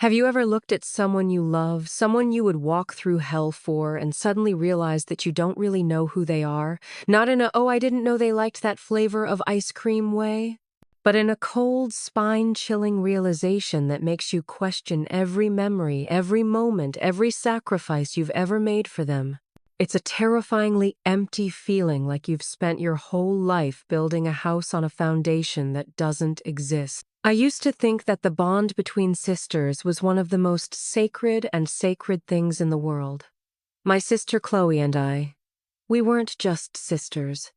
Have you ever looked at someone you love, someone you would walk through hell for, and suddenly realize that you don't really know who they are? Not in a, oh, I didn't know they liked that flavor of ice cream way, but in a cold, spine-chilling realization that makes you question every memory, every moment, every sacrifice you've ever made for them. It's a terrifyingly empty feeling, like you've spent your whole life building a house on a foundation that doesn't exist. I used to think that the bond between sisters was one of the most sacred and sacred things in the world. My sister Chloe and I, we weren't just sisters.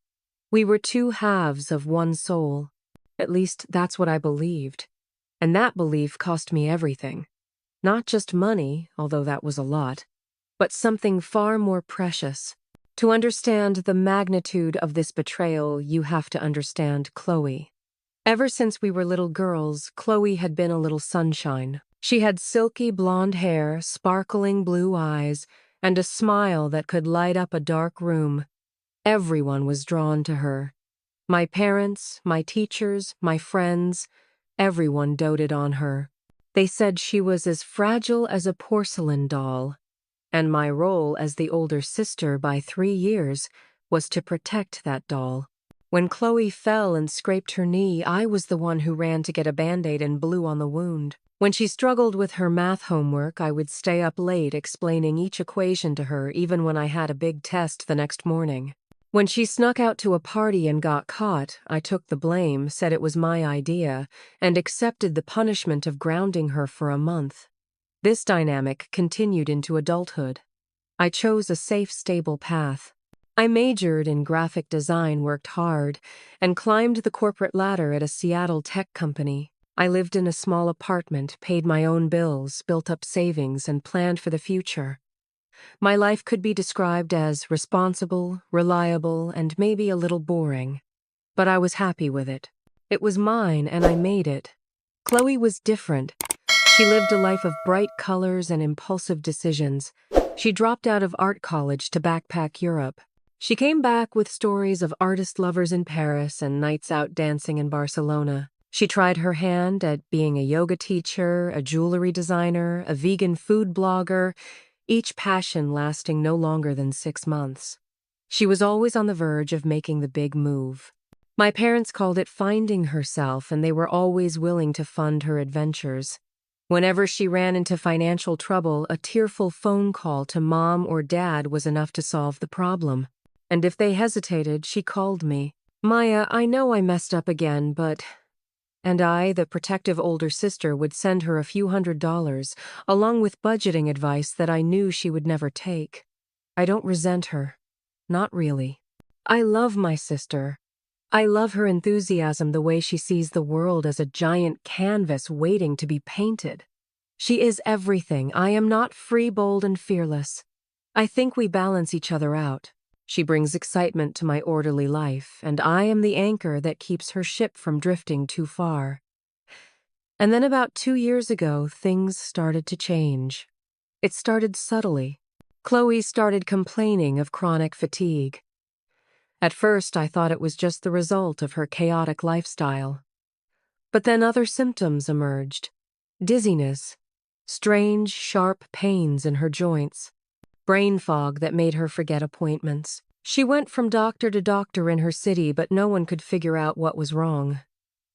We were two halves of one soul. At least that's what I believed. And that belief cost me everything. Not just money, although that was a lot, but something far more precious. To understand the magnitude of this betrayal, you have to understand Chloe. Ever since we were little girls, Chloe had been a little sunshine. She had silky blonde hair, sparkling blue eyes, and a smile that could light up a dark room. Everyone was drawn to her. My parents, my teachers, my friends, everyone doted on her. They said she was as fragile as a porcelain doll, and my role as the older sister by 3 years was to protect that doll. When Chloe fell and scraped her knee, I was the one who ran to get a Band-Aid and blew on the wound. When she struggled with her math homework, I would stay up late explaining each equation to her, even when I had a big test the next morning. When she snuck out to a party and got caught, I took the blame, said it was my idea, and accepted the punishment of grounding her for a month. This dynamic continued into adulthood. I chose a safe, stable path. I majored in graphic design, worked hard, and climbed the corporate ladder at a Seattle tech company. I lived in a small apartment, paid my own bills, built up savings, and planned for the future. My life could be described as responsible, reliable, and maybe a little boring. But I was happy with it. It was mine, and I made it. Chloe was different. She lived a life of bright colors and impulsive decisions. She dropped out of art college to backpack Europe. She came back with stories of artist lovers in Paris and nights out dancing in Barcelona. She tried her hand at being a yoga teacher, a jewelry designer, a vegan food blogger, each passion lasting no longer than 6 months. She was always on the verge of making the big move. My parents called it finding herself, and they were always willing to fund her adventures. Whenever she ran into financial trouble, a tearful phone call to mom or dad was enough to solve the problem. And if they hesitated, she called me. Maya, I know I messed up again, but... And I, the protective older sister, would send her a few $100s, along with budgeting advice that I knew she would never take. I don't resent her. Not really. I love my sister. I love her enthusiasm, the way she sees the world as a giant canvas waiting to be painted. She is everything. I am not free, bold, and fearless. I think we balance each other out. She brings excitement to my orderly life, and I am the anchor that keeps her ship from drifting too far. And then about 2 years ago, things started to change. It started subtly. Chloe started complaining of chronic fatigue. At first, I thought it was just the result of her chaotic lifestyle. But then other symptoms emerged. Dizziness, strange, sharp pains in her joints, brain fog that made her forget appointments. She went from doctor to doctor in her city, but no one could figure out what was wrong.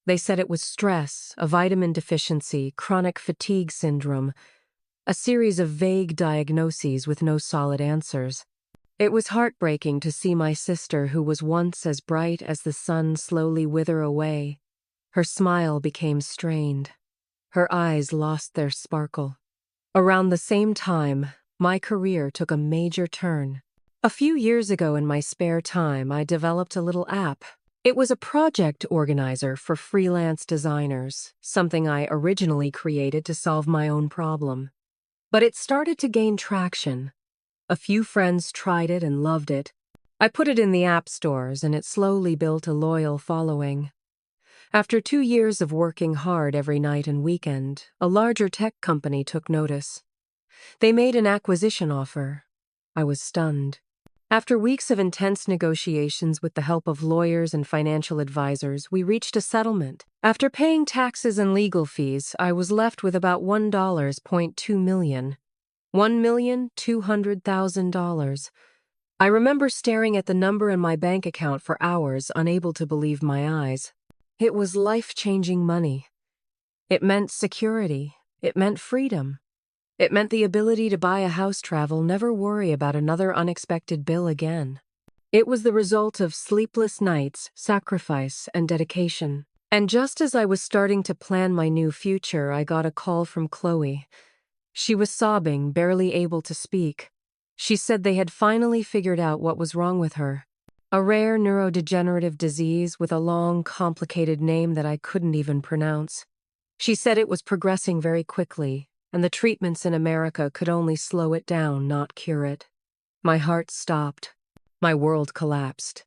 They said it was stress, a vitamin deficiency, chronic fatigue syndrome, a series of vague diagnoses with no solid answers. It was heartbreaking to see my sister, who was once as bright as the sun, slowly wither away. Her smile became strained. Her eyes lost their sparkle. Around the same time, my career took a major turn. A few years ago, in my spare time, I developed a little app. It was a project organizer for freelance designers, something I originally created to solve my own problem. But it started to gain traction. A few friends tried it and loved it. I put it in the app stores, and it slowly built a loyal following. After 2 years of working hard every night and weekend, a larger tech company took notice. They made an acquisition offer. I was stunned. After weeks of intense negotiations with the help of lawyers and financial advisors, we reached a settlement. After paying taxes and legal fees, I was left with about $1.2 million. $1,200,000. I remember staring at the number in my bank account for hours, unable to believe my eyes. It was life-changing money. It meant security. It meant freedom. It meant the ability to buy a house, travel, never worry about another unexpected bill again. It was the result of sleepless nights, sacrifice, and dedication. And just as I was starting to plan my new future, I got a call from Chloe. She was sobbing, barely able to speak. She said they had finally figured out what was wrong with her. A rare neurodegenerative disease with a long, complicated name that I couldn't even pronounce. She said it was progressing very quickly, and the treatments in America could only slow it down, not cure it. My heart stopped. My world collapsed.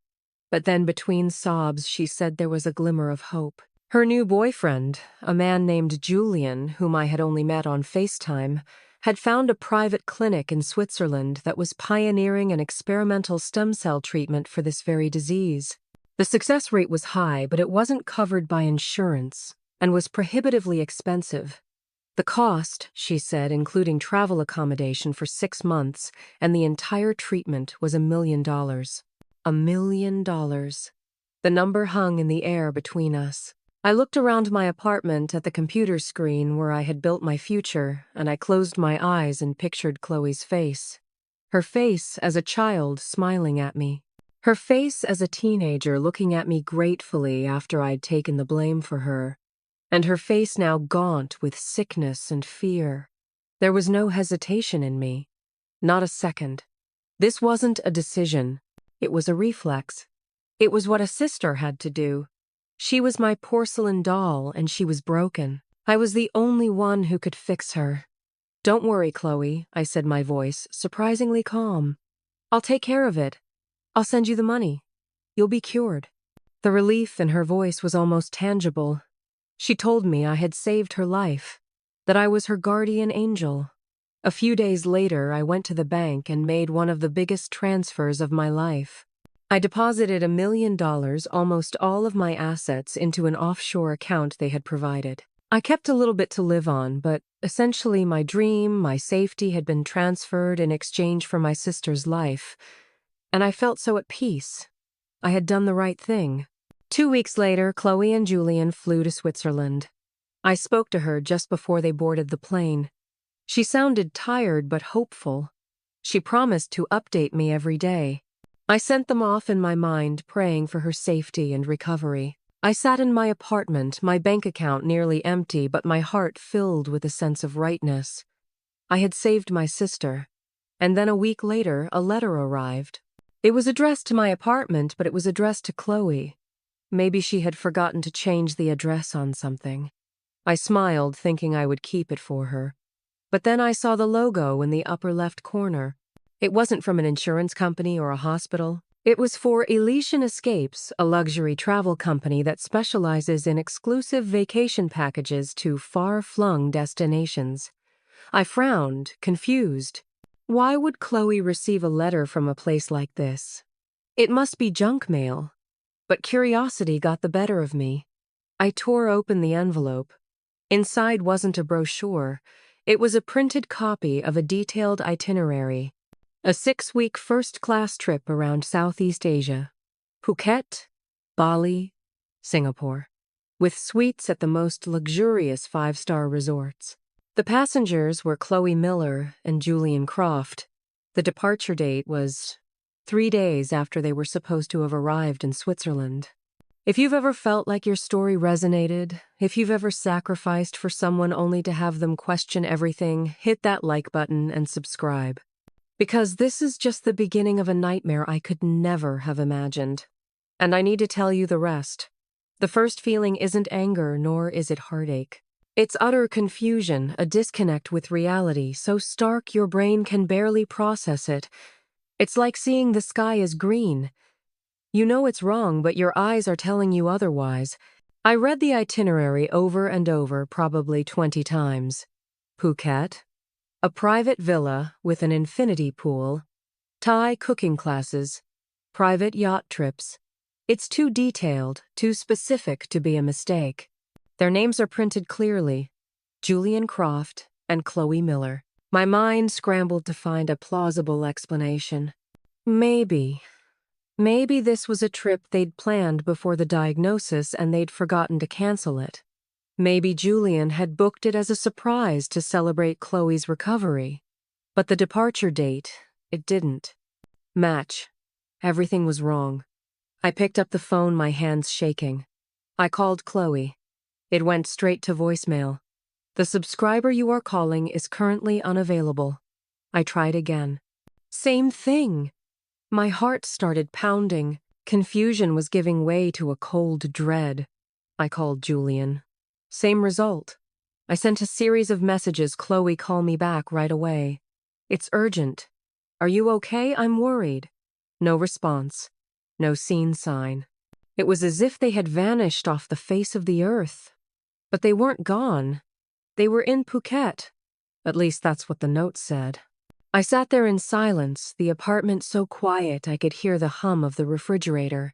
But then between sobs, she said there was a glimmer of hope. Her new boyfriend, a man named Julian, whom I had only met on FaceTime, had found a private clinic in Switzerland that was pioneering an experimental stem cell treatment for this very disease. The success rate was high, but it wasn't covered by insurance and was prohibitively expensive. The cost, she said, including travel accommodation for 6 months and the entire treatment, was $1 million. $1 million. The number hung in the air between us. I looked around my apartment at the computer screen where I had built my future, and I closed my eyes and pictured Chloe's face. Her face as a child smiling at me. Her face as a teenager looking at me gratefully after I'd taken the blame for her. And her face now gaunt with sickness and fear. There was no hesitation in me. Not a second. This wasn't a decision. It was a reflex. It was what a sister had to do. She was my porcelain doll, and she was broken. I was the only one who could fix her. "Don't worry, Chloe," I said, my voice surprisingly calm. "I'll take care of it. I'll send you the money. You'll be cured." The relief in her voice was almost tangible. She told me I had saved her life, that I was her guardian angel. A few days later, I went to the bank and made one of the biggest transfers of my life. I deposited $1 million, almost all of my assets, into an offshore account they had provided. I kept a little bit to live on, but essentially my dream, my safety had been transferred in exchange for my sister's life. And I felt so at peace. I had done the right thing. 2 weeks later, Chloe and Julian flew to Switzerland. I spoke to her just before they boarded the plane. She sounded tired but hopeful. She promised to update me every day. I sent them off in my mind, praying for her safety and recovery. I sat in my apartment, my bank account nearly empty, but my heart filled with a sense of rightness. I had saved my sister. And then a week later, a letter arrived. It was addressed to my apartment, but it was addressed to Chloe. Maybe she had forgotten to change the address on something. I smiled, thinking I would keep it for her. But then I saw the logo in the upper left corner. It wasn't from an insurance company or a hospital. It was for Elysian Escapes, a luxury travel company that specializes in exclusive vacation packages to far-flung destinations. I frowned, confused. Why would Chloe receive a letter from a place like this? It must be junk mail. But curiosity got the better of me. I tore open the envelope. Inside wasn't a brochure. It was a printed copy of a detailed itinerary. A 6-week first-class trip around Southeast Asia. Phuket, Bali, Singapore. With suites at the most luxurious 5-star resorts. The passengers were Chloe Miller and Julian Croft. The departure date was 3 days after they were supposed to have arrived in Switzerland. If you've ever felt like your story resonated, if you've ever sacrificed for someone only to have them question everything, hit that like button and subscribe. Because this is just the beginning of a nightmare I could never have imagined. And I need to tell you the rest. The first feeling isn't anger, nor is it heartache. It's utter confusion, a disconnect with reality, so stark your brain can barely process it. It's like seeing the sky as green. You know it's wrong, but your eyes are telling you otherwise. I read the itinerary over and over, probably 20 times. Phuket, a private villa with an infinity pool, Thai cooking classes, private yacht trips. It's too detailed, too specific to be a mistake. Their names are printed clearly: Julian Croft and Chloe Miller. My mind scrambled to find a plausible explanation. Maybe this was a trip they'd planned before the diagnosis and they'd forgotten to cancel it. Maybe Julian had booked it as a surprise to celebrate Chloe's recovery. But the departure date, it didn't match. Everything was wrong. I picked up the phone, my hands shaking. I called Chloe. It went straight to voicemail. The subscriber you are calling is currently unavailable. I tried again. Same thing. My heart started pounding. Confusion was giving way to a cold dread. I called Julian. Same result. I sent a series of messages. Chloe, call me back right away. It's urgent. Are you okay? I'm worried. No response. No seen sign. It was as if they had vanished off the face of the earth. But they weren't gone. They were in Phuket. At least that's what the note said. I sat there in silence, the apartment so quiet I could hear the hum of the refrigerator.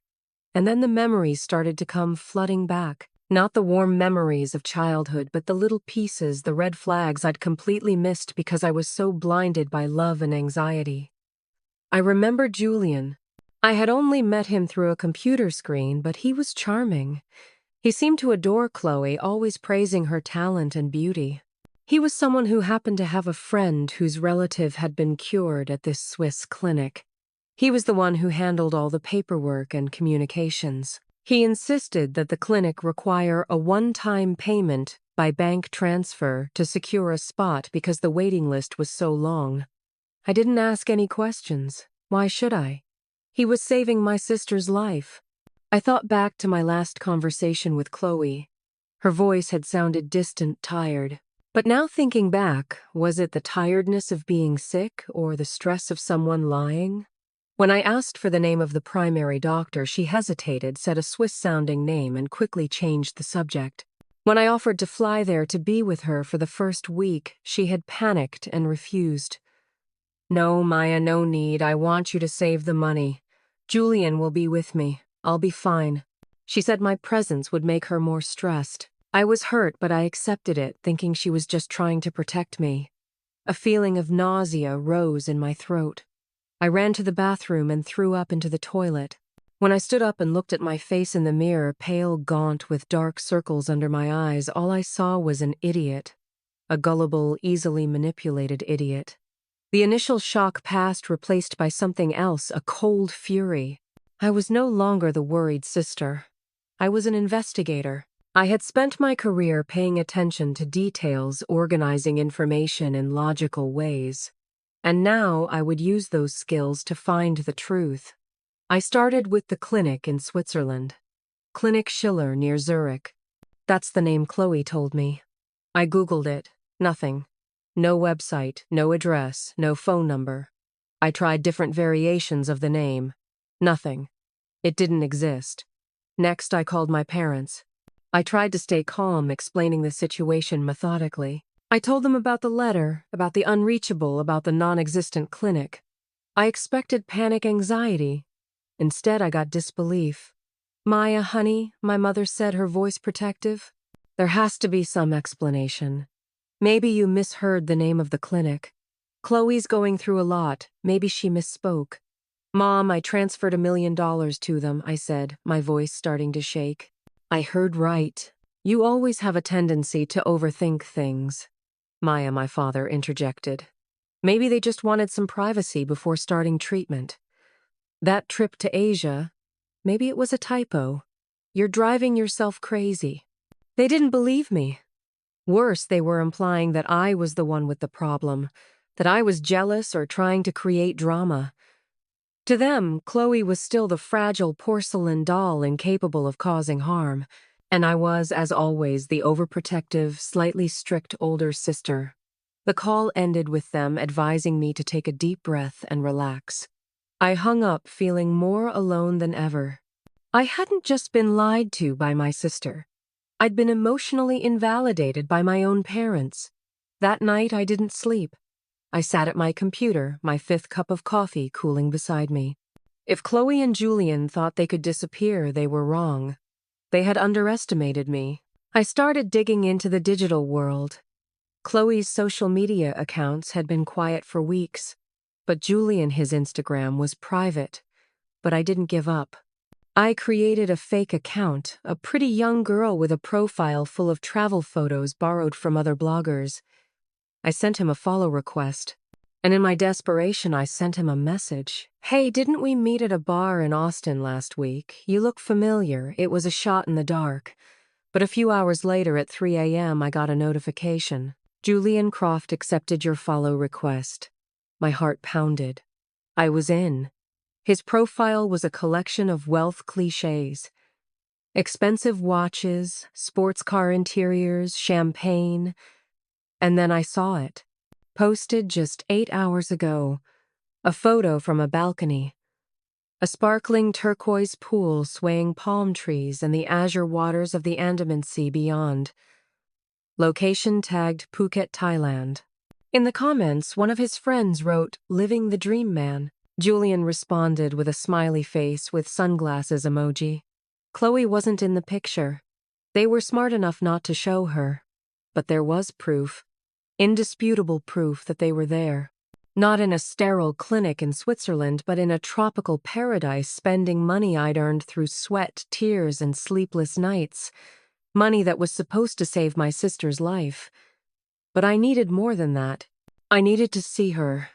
And then the memories started to come flooding back. Not the warm memories of childhood, but the little pieces, the red flags I'd completely missed because I was so blinded by love and anxiety. I remembered Julian. I had only met him through a computer screen, but he was charming. He seemed to adore Chloe, always praising her talent and beauty. He was someone who happened to have a friend whose relative had been cured at this Swiss clinic. He was the one who handled all the paperwork and communications. He insisted that the clinic require a one-time payment by bank transfer to secure a spot because the waiting list was so long. I didn't ask any questions. Why should I? He was saving my sister's life. I thought back to my last conversation with Chloe. Her voice had sounded distant, tired. But now thinking back, was it the tiredness of being sick or the stress of someone lying? When I asked for the name of the primary doctor, she hesitated, said a Swiss-sounding name, and quickly changed the subject. When I offered to fly there to be with her for the first week, she had panicked and refused. No, Maya, no need. I want you to save the money. Julian will be with me. I'll be fine. She said my presence would make her more stressed. I was hurt, but I accepted it, thinking she was just trying to protect me. A feeling of nausea rose in my throat. I ran to the bathroom and threw up into the toilet. When I stood up and looked at my face in the mirror, pale, gaunt, with dark circles under my eyes, all I saw was an idiot. A gullible, easily manipulated idiot. The initial shock passed, replaced by something else, a cold fury. I was no longer the worried sister. I was an investigator. I had spent my career paying attention to details, organizing information in logical ways. And now I would use those skills to find the truth. I started with the clinic in Switzerland. Clinic Schiller near Zurich. That's the name Chloe told me. I Googled it. Nothing. No website, no address, no phone number. I tried different variations of the name. Nothing. It didn't exist. Next, I called my parents. I tried to stay calm, explaining the situation methodically. I told them about the letter, about the unreachable, about the non-existent clinic. I expected panic anxiety. Instead, I got disbelief. Maya, honey, my mother said, her voice protective. There has to be some explanation. Maybe you misheard the name of the clinic. Chloe's going through a lot. Maybe she misspoke. Mom, I transferred $1 million to them, I said, my voice starting to shake. I heard right. You always have a tendency to overthink things. Maya, my father, interjected. Maybe they just wanted some privacy before starting treatment. That trip to Asia, maybe it was a typo. You're driving yourself crazy. They didn't believe me. Worse, they were implying that I was the one with the problem, that I was jealous or trying to create drama. To them, Chloe was still the fragile porcelain doll incapable of causing harm, and I was, as always, the overprotective, slightly strict older sister. The call ended with them advising me to take a deep breath and relax. I hung up feeling more alone than ever. I hadn't just been lied to by my sister. I'd been emotionally invalidated by my own parents. That night I didn't sleep. I sat at my computer, my fifth cup of coffee cooling beside me. If Chloe and Julian thought they could disappear, they were wrong. They had underestimated me. I started digging into the digital world. Chloe's social media accounts had been quiet for weeks, but Julian's Instagram was private. But I didn't give up. I created a fake account, a pretty young girl with a profile full of travel photos borrowed from other bloggers. I sent him a follow request, and in my desperation I sent him a message. "Hey, didn't we meet at a bar in Austin last week? You look familiar." It was a shot in the dark. But a few hours later at 3 a.m. I got a notification. "Julian Croft accepted your follow request." My heart pounded. I was in. His profile was a collection of wealth cliches. Expensive watches, sports car interiors, champagne. And then I saw it. Posted just 8 hours ago. A photo from a balcony. A sparkling turquoise pool swaying palm trees and the azure waters of the Andaman Sea beyond. Location tagged Phuket, Thailand. In the comments, one of his friends wrote, "Living the dream, man." Julian responded with a smiley face with sunglasses emoji. Chloe wasn't in the picture. They were smart enough not to show her. But there was proof. Indisputable proof that they were there. Not in a sterile clinic in Switzerland, but in a tropical paradise, spending money I'd earned through sweat, tears, and sleepless nights. Money that was supposed to save my sister's life. But I needed more than that. I needed to see her.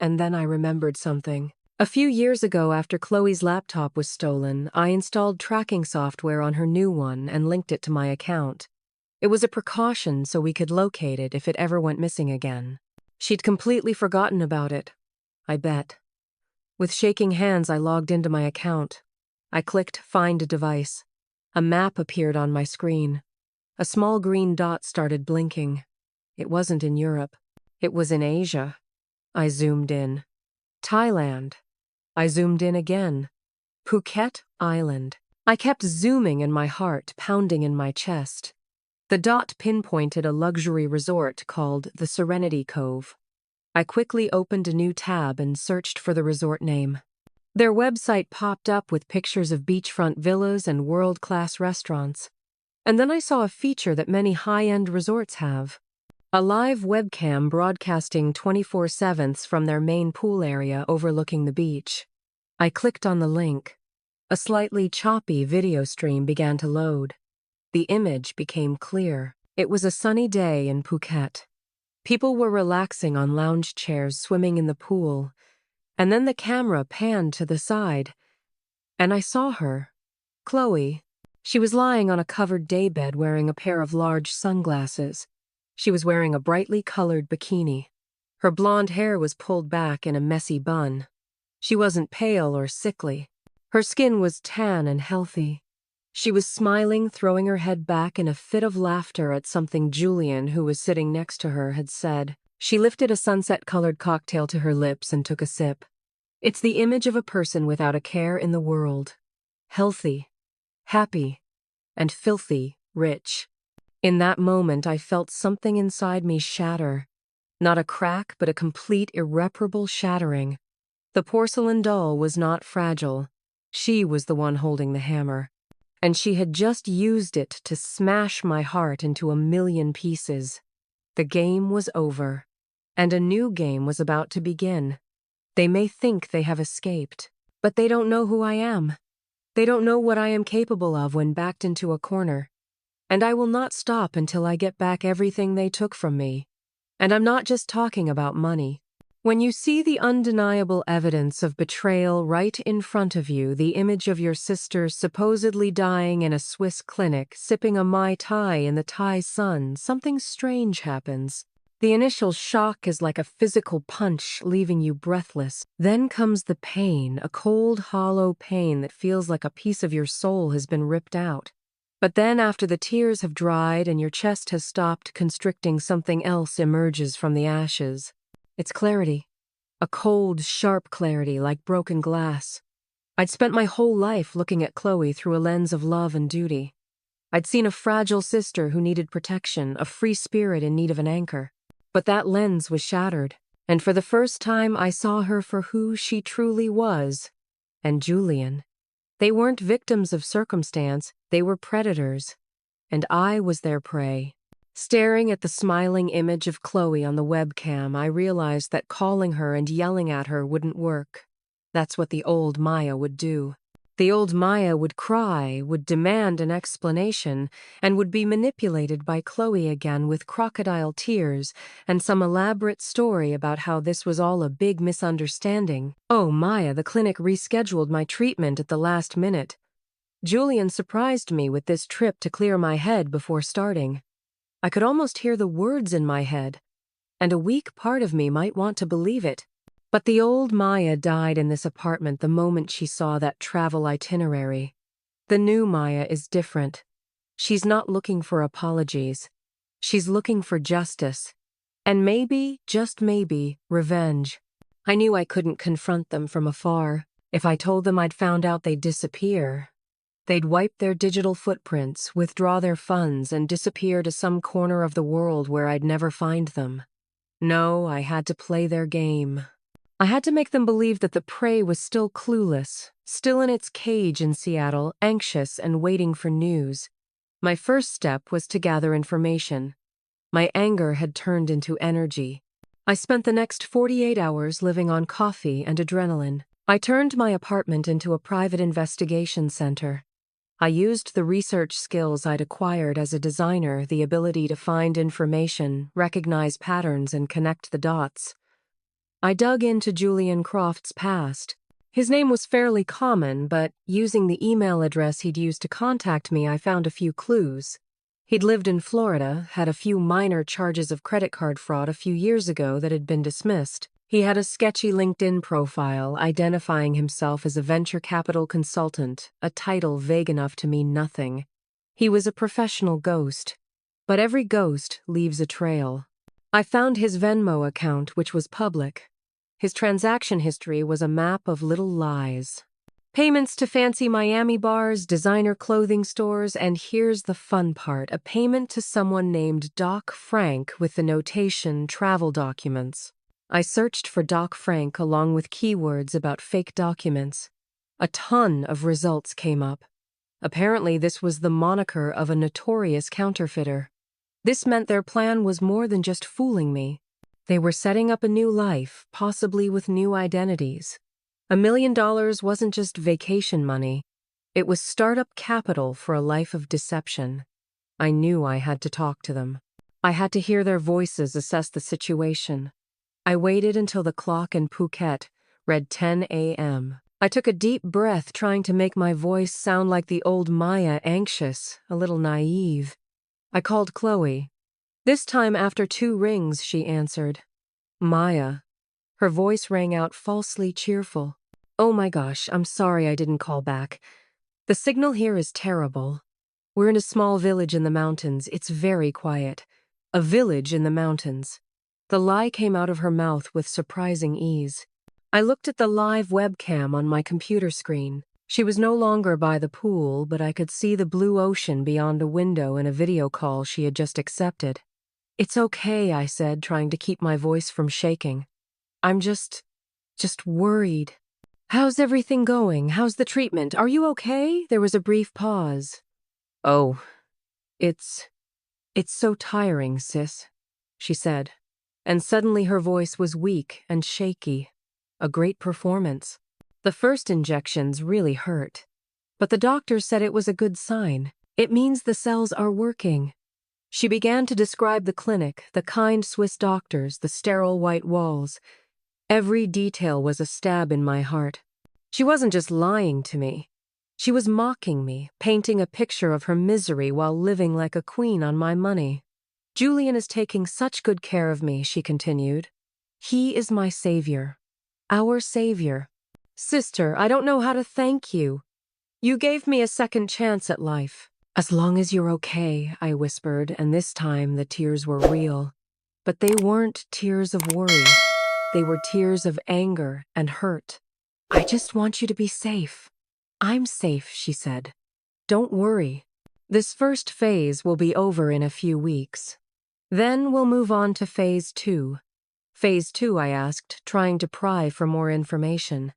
And then I remembered something. A few years ago, after Chloe's laptop was stolen, I installed tracking software on her new one and linked it to my account. It was a precaution so we could locate it if it ever went missing again. She'd completely forgotten about it, I bet. With shaking hands, I logged into my account. I clicked Find a Device. A map appeared on my screen. A small green dot started blinking. It wasn't in Europe. It was in Asia. I zoomed in. Thailand. I zoomed in again. Phuket Island. I kept zooming and my heart pounding in my chest. The dot pinpointed a luxury resort called the Serenity Cove. I quickly opened a new tab and searched for the resort name. Their website popped up with pictures of beachfront villas and world-class restaurants. And then I saw a feature that many high-end resorts have. A live webcam broadcasting 24/7 from their main pool area overlooking the beach. I clicked on the link. A slightly choppy video stream began to load. The image became clear. It was a sunny day in Phuket. People were relaxing on lounge chairs swimming in the pool. And then the camera panned to the side. And I saw her. Chloe. She was lying on a covered daybed wearing a pair of large sunglasses. She was wearing a brightly colored bikini. Her blonde hair was pulled back in a messy bun. She wasn't pale or sickly. Her skin was tan and healthy. She was smiling, throwing her head back in a fit of laughter at something Julian, who was sitting next to her, had said. She lifted a sunset-colored cocktail to her lips and took a sip. It's the image of a person without a care in the world. Healthy, happy, and filthy rich. In that moment, I felt something inside me shatter. Not a crack, but a complete, irreparable shattering. The porcelain doll was not fragile. She was the one holding the hammer. And she had just used it to smash my heart into a million pieces. The game was over. And a new game was about to begin. They may think they have escaped, but they don't know who I am. They don't know what I am capable of when backed into a corner. And I will not stop until I get back everything they took from me. And I'm not just talking about money. When you see the undeniable evidence of betrayal right in front of you, the image of your sister supposedly dying in a Swiss clinic, sipping a Mai Tai in the Thai sun, something strange happens. The initial shock is like a physical punch, leaving you breathless. Then comes the pain, a cold, hollow pain that feels like a piece of your soul has been ripped out. But then after the tears have dried and your chest has stopped constricting, something else emerges from the ashes. It's clarity. A cold, sharp clarity like broken glass. I'd spent my whole life looking at Chloe through a lens of love and duty. I'd seen a fragile sister who needed protection, a free spirit in need of an anchor. But that lens was shattered, And for the first time, I saw her for who she truly was. And Julian. They weren't victims of circumstance, they were predators. And I was their prey. Staring at the smiling image of Chloe on the webcam, I realized that calling her and yelling at her wouldn't work. That's what the old Maya would do. The old Maya would cry, would demand an explanation, and would be manipulated by Chloe again with crocodile tears and some elaborate story about how this was all a big misunderstanding. Oh, Maya, the clinic rescheduled my treatment at the last minute. Julian surprised me with this trip to clear my head before starting. I could almost hear the words in my head, and a weak part of me might want to believe it. But the old Maya died in this apartment the moment she saw that travel itinerary. The new Maya is different. She's not looking for apologies. She's looking for justice. And maybe, just maybe, revenge. I knew I couldn't confront them from afar. If I told them I'd found out they'd disappear. They'd wipe their digital footprints, withdraw their funds, and disappear to some corner of the world where I'd never find them. No, I had to play their game. I had to make them believe that the prey was still clueless, still in its cage in Seattle, anxious and waiting for news. My first step was to gather information. My anger had turned into energy. I spent the next 48 hours living on coffee and adrenaline. I turned my apartment into a private investigation center. I used the research skills I'd acquired as a designer, the ability to find information, recognize patterns, and connect the dots. I dug into Julian Croft's past. His name was fairly common, but using the email address he'd used to contact me, I found a few clues. He'd lived in Florida, had a few minor charges of credit card fraud a few years ago that had been dismissed. He had a sketchy LinkedIn profile identifying himself as a venture capital consultant, a title vague enough to mean nothing. He was a professional ghost. But every ghost leaves a trail. I found his Venmo account, which was public. His transaction history was a map of little lies. Payments to fancy Miami bars, designer clothing stores, and here's the fun part, a payment to someone named Doc Frank with the notation travel documents. I searched for Doc Frank along with keywords about fake documents. A ton of results came up. Apparently, this was the moniker of a notorious counterfeiter. This meant their plan was more than just fooling me. They were setting up a new life, possibly with new identities. $1 million wasn't just vacation money. It was startup capital for a life of deception. I knew I had to talk to them. I had to hear their voices assess the situation. I waited until the clock in Phuket read 10 a.m. I took a deep breath, trying to make my voice sound like the old Maya, anxious, a little naive. I called Chloe. This time, after 2 rings, she answered. Maya. Her voice rang out falsely cheerful. Oh my gosh, I'm sorry I didn't call back. The signal here is terrible. We're in a small village in the mountains. It's very quiet. A village in the mountains. The lie came out of her mouth with surprising ease. I looked at the live webcam on my computer screen. She was no longer by the pool, but I could see the blue ocean beyond a window in a video call she had just accepted. It's okay, I said, trying to keep my voice from shaking. I'm just worried. How's everything going? How's the treatment? Are you okay? There was a brief pause. Oh, it's so tiring, sis, she said. And suddenly her voice was weak and shaky. A great performance. The first injections really hurt. But the doctor said it was a good sign. It means the cells are working. She began to describe the clinic, the kind Swiss doctors, the sterile white walls. Every detail was a stab in my heart. She wasn't just lying to me. She was mocking me, painting a picture of her misery while living like a queen on my money. Julian is taking such good care of me, she continued. He is my savior. Our savior. Sister, I don't know how to thank you. You gave me a second chance at life. As long as you're okay, I whispered, and this time the tears were real. But they weren't tears of worry. They were tears of anger and hurt. I just want you to be safe. I'm safe, she said. Don't worry. This first phase will be over in a few weeks. Then we'll move on to phase 2. Phase 2, I asked, trying to pry for more information.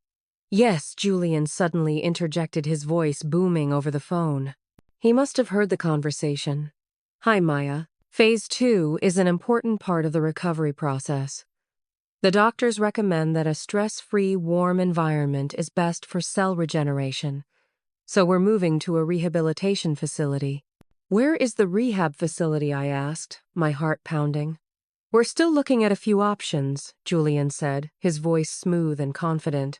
Yes, Julian suddenly interjected, his voice booming over the phone. He must have heard the conversation. Hi, Maya. Phase 2 is an important part of the recovery process. The doctors recommend that a stress-free, warm environment is best for cell regeneration. So we're moving to a rehabilitation facility. Where is the rehab facility? I asked, my heart pounding. We're still looking at a few options, Julian said, his voice smooth and confident.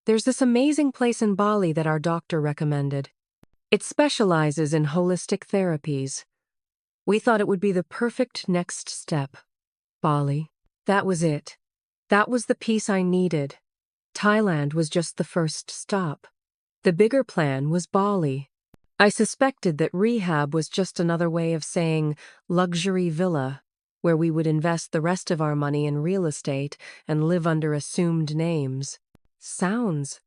There's this amazing place in Bali that our doctor recommended. It specializes in holistic therapies. We thought it would be the perfect next step. Bali. That was it. That was the piece I needed. Thailand was just the first stop. The bigger plan was Bali. I suspected that rehab was just another way of saying luxury villa, where we would invest the rest of our money in real estate and live under assumed names. Sounds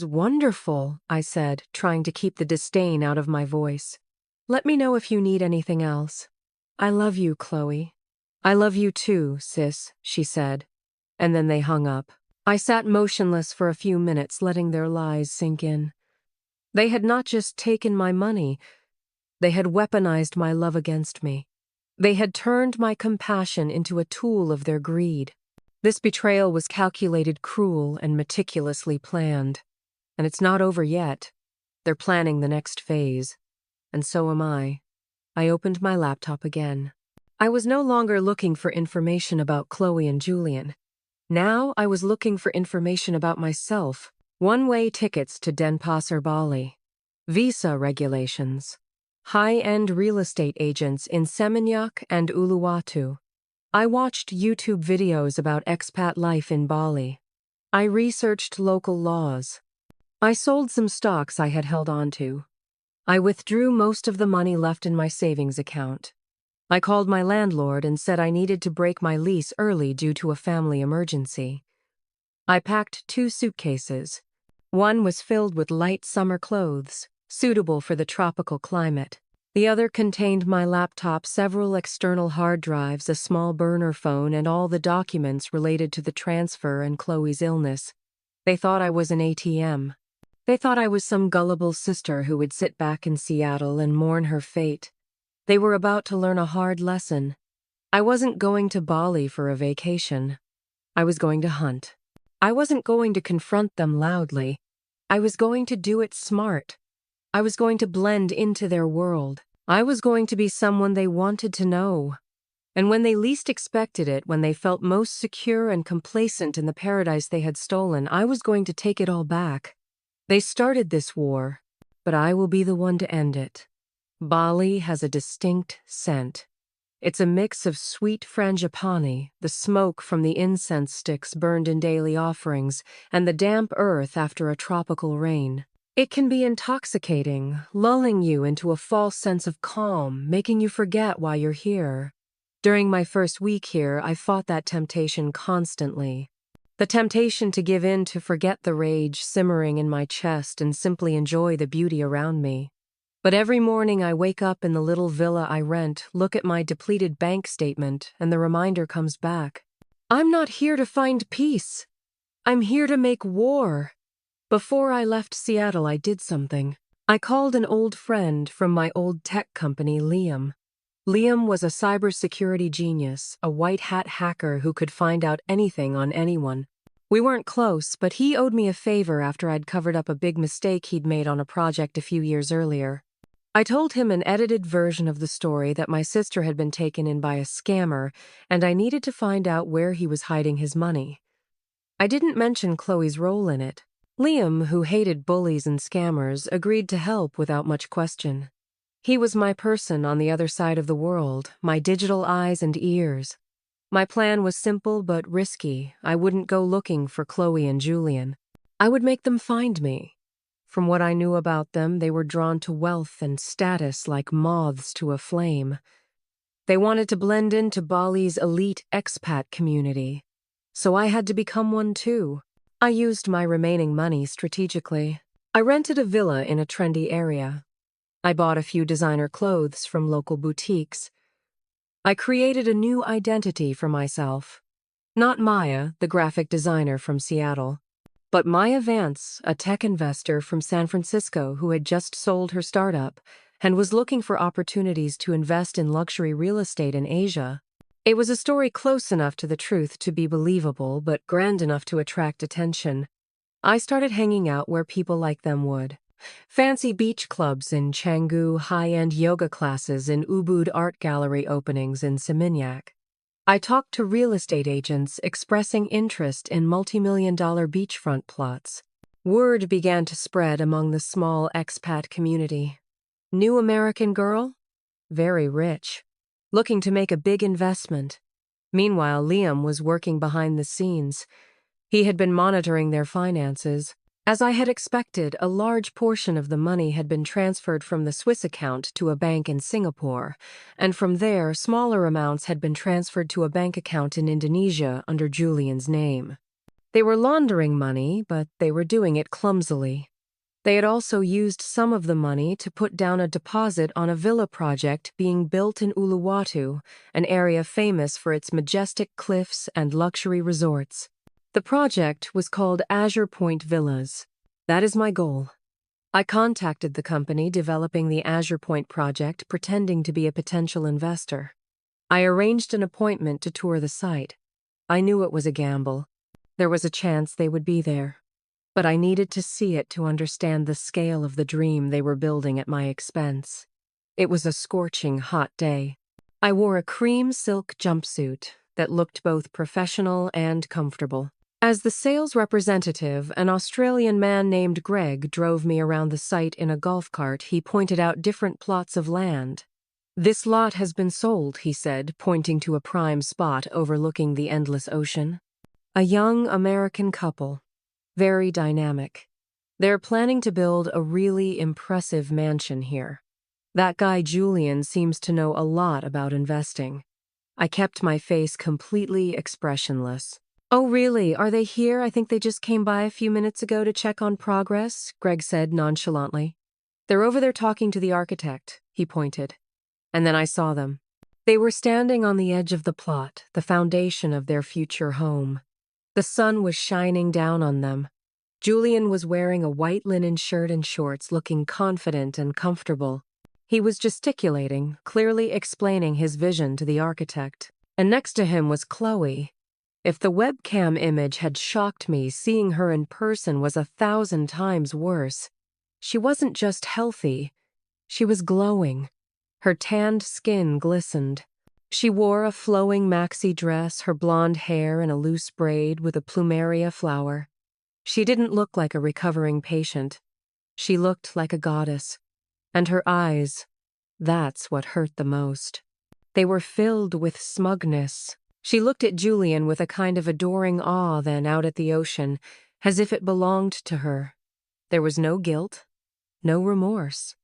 wonderful, I said, trying to keep the disdain out of my voice. Let me know if you need anything else. I love you, Chloe. I love you too, sis, she said. And then they hung up. I sat motionless for a few minutes, letting their lies sink in. They had not just taken my money, they had weaponized my love against me. They had turned my compassion into a tool of their greed. This betrayal was calculated, cruel, and meticulously planned. And it's not over yet. They're planning the next phase. And so am I. I opened my laptop again. I was no longer looking for information about Chloe and Julian. Now I was looking for information about myself. One-way tickets to Denpasar, Bali. Visa regulations. High-end real estate agents in Seminyak and Uluwatu. I watched YouTube videos about expat life in Bali. I researched local laws. I sold some stocks I had held onto. I withdrew most of the money left in my savings account. I called my landlord and said I needed to break my lease early due to a family emergency. I packed 2 suitcases. One was filled with light summer clothes, suitable for the tropical climate. The other contained my laptop, several external hard drives, a small burner phone, and all the documents related to the transfer and Chloe's illness. They thought I was an ATM. They thought I was some gullible sister who would sit back in Seattle and mourn her fate. They were about to learn a hard lesson. I wasn't going to Bali for a vacation. I was going to hunt. I wasn't going to confront them loudly. I was going to do it smart. I was going to blend into their world. I was going to be someone they wanted to know. And when they least expected it, when they felt most secure and complacent in the paradise they had stolen, I was going to take it all back. They started this war, but I will be the one to end it. Bali has a distinct scent. It's a mix of sweet frangipani, the smoke from the incense sticks burned in daily offerings, and the damp earth after a tropical rain. It can be intoxicating, lulling you into a false sense of calm, making you forget why you're here. During my first week here, I fought that temptation constantly. The temptation to give in, to forget the rage simmering in my chest and simply enjoy the beauty around me. But every morning I wake up in the little villa I rent, look at my depleted bank statement, and the reminder comes back. I'm not here to find peace. I'm here to make war. Before I left Seattle, I did something. I called an old friend from my old tech company, Liam. Liam was a cybersecurity genius, a white-hat hacker who could find out anything on anyone. We weren't close, but he owed me a favor after I'd covered up a big mistake he'd made on a project a few years earlier. I told him an edited version of the story, that my sister had been taken in by a scammer, and I needed to find out where he was hiding his money. I didn't mention Chloe's role in it. Liam, who hated bullies and scammers, agreed to help without much question. He was my person on the other side of the world, my digital eyes and ears. My plan was simple but risky. I wouldn't go looking for Chloe and Julian. I would make them find me. From what I knew about them, they were drawn to wealth and status like moths to a flame. They wanted to blend into Bali's elite expat community. So I had to become one too. I used my remaining money strategically. I rented a villa in a trendy area. I bought a few designer clothes from local boutiques. I created a new identity for myself. Not Maya, the graphic designer from Seattle, but Maya Vance, a tech investor from San Francisco who had just sold her startup and was looking for opportunities to invest in luxury real estate in Asia. It was a story close enough to the truth to be believable, but grand enough to attract attention. I started hanging out where people like them would. Fancy beach clubs in Canggu, high-end yoga classes in Ubud art gallery openings in Seminyak. I talked to real estate agents expressing interest in multi-million-dollar beachfront plots. Word began to spread among the small expat community. New American girl? Very rich. Looking to make a big investment. Meanwhile, Liam was working behind the scenes. He had been monitoring their finances. As I had expected, a large portion of the money had been transferred from the Swiss account to a bank in Singapore, and from there, smaller amounts had been transferred to a bank account in Indonesia under Julian's name. They were laundering money, but they were doing it clumsily. They had also used some of the money to put down a deposit on a villa project being built in Uluwatu, an area famous for its majestic cliffs and luxury resorts. The project was called Azure Point Villas. That is my goal. I contacted the company developing the Azure Point project, pretending to be a potential investor. I arranged an appointment to tour the site. I knew it was a gamble. There was a chance they would be there. But I needed to see it to understand the scale of the dream they were building at my expense. It was a scorching hot day. I wore a cream silk jumpsuit that looked both professional and comfortable. As the sales representative, an Australian man named Greg drove me around the site in a golf cart. He pointed out different plots of land. "This lot has been sold," he said, pointing to a prime spot overlooking the endless ocean. A young American couple. Very dynamic. They're planning to build a really impressive mansion here. That guy Julian seems to know a lot about investing. I kept my face completely expressionless. "Oh, really? Are they here? I think they just came by a few minutes ago to check on progress," Greg said nonchalantly. "They're over there talking to the architect," he pointed. And then I saw them. They were standing on the edge of the plot, the foundation of their future home. The sun was shining down on them. Julian was wearing a white linen shirt and shorts, looking confident and comfortable. He was gesticulating, clearly explaining his vision to the architect. And next to him was Chloe. If the webcam image had shocked me, seeing her in person was 1,000 times worse. She wasn't just healthy, she was glowing. Her tanned skin glistened. She wore a flowing maxi dress, her blonde hair in a loose braid with a plumeria flower. She didn't look like a recovering patient. She looked like a goddess. And her eyes, that's what hurt the most. They were filled with smugness. She looked at Julian with a kind of adoring awe, then out at the ocean, as if it belonged to her. There was no guilt, no remorse.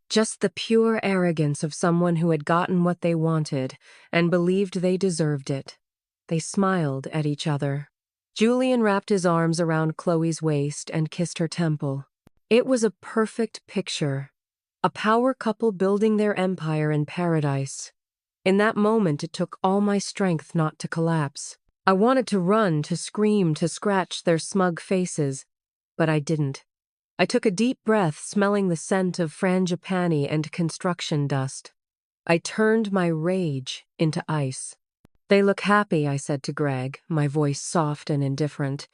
Just the pure arrogance of someone who had gotten what they wanted and believed they deserved it. They smiled at each other. Julian wrapped his arms around Chloe's waist and kissed her temple. It was a perfect picture. A power couple building their empire in paradise. In that moment, it took all my strength not to collapse. I wanted to run, to scream, to scratch their smug faces, but I didn't. I took a deep breath, smelling the scent of frangipani and construction dust. I turned my rage into ice. "They look happy," I said to Greg, my voice soft and indifferent.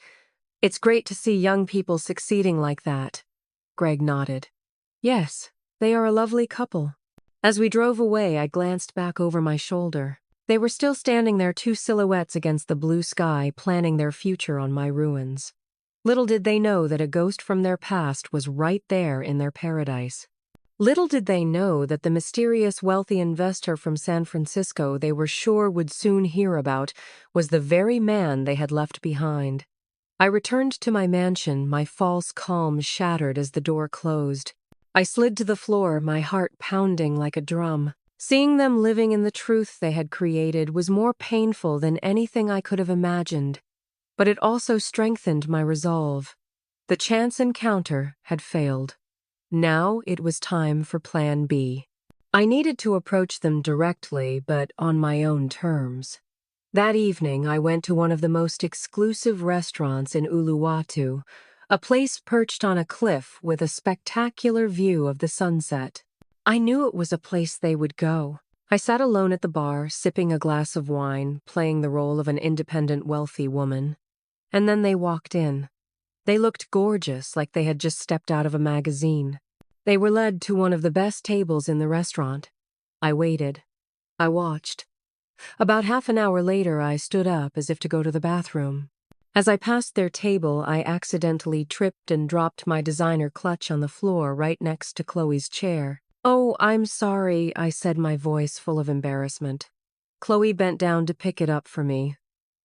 "It's great to see young people succeeding like that." Greg nodded. "Yes, they are a lovely couple." As we drove away, I glanced back over my shoulder. They were still standing there, two silhouettes against the blue sky, planning their future on my ruins. Little did they know that a ghost from their past was right there in their paradise. Little did they know that the mysterious wealthy investor from San Francisco they were sure would soon hear about was the very man they had left behind. I returned to my mansion, my false calm shattered as the door closed. I slid to the floor, my heart pounding like a drum. Seeing them living in the truth they had created was more painful than anything I could have imagined. But it also strengthened my resolve. The chance encounter had failed. Now it was time for Plan B. I needed to approach them directly, but on my own terms. That evening, I went to one of the most exclusive restaurants in Uluwatu, a place perched on a cliff with a spectacular view of the sunset. I knew it was a place they would go. I sat alone at the bar, sipping a glass of wine, playing the role of an independent, wealthy woman. And then they walked in. They looked gorgeous, like they had just stepped out of a magazine. They were led to one of the best tables in the restaurant. I waited. I watched. About half an hour later, I stood up as if to go to the bathroom. As I passed their table, I accidentally tripped and dropped my designer clutch on the floor right next to Chloe's chair. "Oh, I'm sorry," I said, my voice full of embarrassment. Chloe bent down to pick it up for me.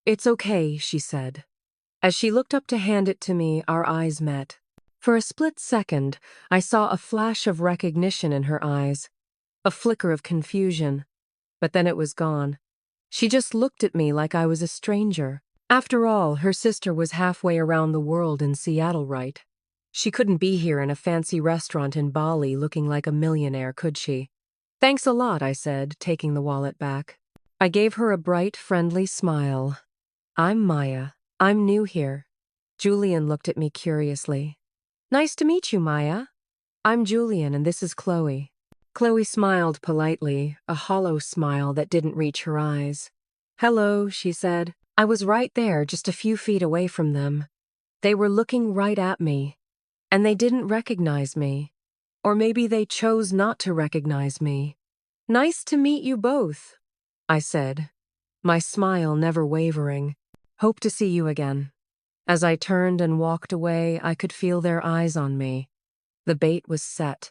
"It's okay," she said. As she looked up to hand it to me, our eyes met. For a split second, I saw a flash of recognition in her eyes, a flicker of confusion, but then it was gone. She just looked at me like I was a stranger. After all, her sister was halfway around the world in Seattle, right? She couldn't be here in a fancy restaurant in Bali looking like a millionaire, could she? "Thanks a lot," I said, taking the wallet back. I gave her a bright, friendly smile. "I'm Maya. I'm new here." Julian looked at me curiously. "Nice to meet you, Maya. I'm Julian, and this is Chloe." Chloe smiled politely, a hollow smile that didn't reach her eyes. "Hello," she said. I was right there, just a few feet away from them. They were looking right at me, and they didn't recognize me. Or maybe they chose not to recognize me. "Nice to meet you both," I said, my smile never wavering. "Hope to see you again." As I turned and walked away, I could feel their eyes on me. The bait was set,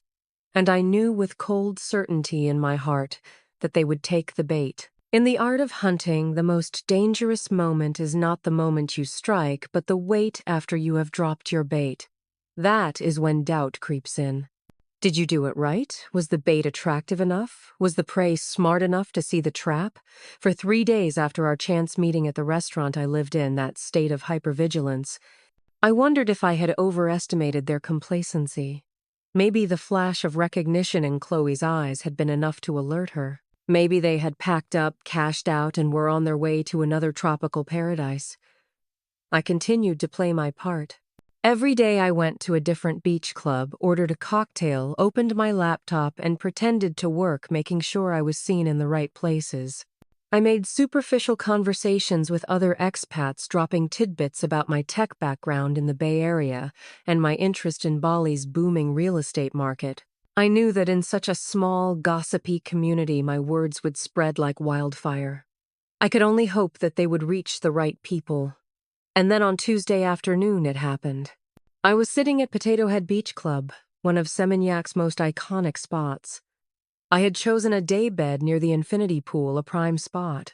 and I knew with cold certainty in my heart that they would take the bait. In the art of hunting, the most dangerous moment is not the moment you strike, but the wait after you have dropped your bait. That is when doubt creeps in. Did you do it right? Was the bait attractive enough? Was the prey smart enough to see the trap? For 3 days after our chance meeting at the restaurant I lived in, that state of hypervigilance, I wondered if I had overestimated their complacency. Maybe the flash of recognition in Chloe's eyes had been enough to alert her. Maybe they had packed up, cashed out, and were on their way to another tropical paradise. I continued to play my part. Every day I went to a different beach club, ordered a cocktail, opened my laptop, and pretended to work, making sure I was seen in the right places. I made superficial conversations with other expats, dropping tidbits about my tech background in the Bay Area and my interest in Bali's booming real estate market. I knew that in such a small, gossipy community, my words would spread like wildfire. I could only hope that they would reach the right people. And then on Tuesday afternoon, it happened. I was sitting at Potato Head Beach Club, one of Seminyak most iconic spots. I had chosen a daybed near the infinity pool, a prime spot.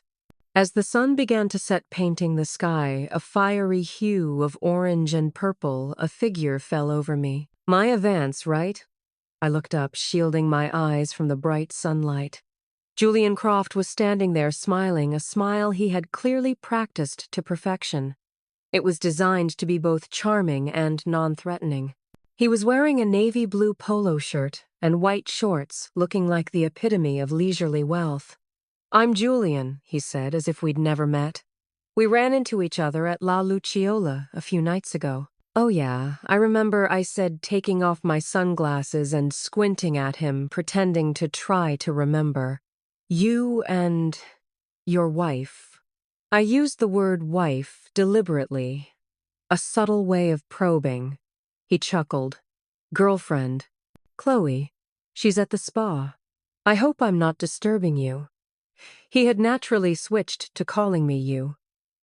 As the sun began to set, painting the sky, a fiery hue of orange and purple, a figure fell over me. Maya Vance, right? I looked up, shielding my eyes from the bright sunlight. Julian Croft was standing there smiling, a smile he had clearly practiced to perfection. It was designed to be both charming and non-threatening. He was wearing a navy blue polo shirt and white shorts, looking like the epitome of leisurely wealth. "I'm Julian," he said, as if we'd never met. "We ran into each other at La Luciola a few nights ago." "Oh yeah, I remember," I said, taking off my sunglasses and squinting at him, pretending to try to remember. "You and your wife." I used the word wife deliberately, a subtle way of probing. He chuckled. "Girlfriend. Chloe. She's at the spa. I hope I'm not disturbing you." He had naturally switched to calling me you.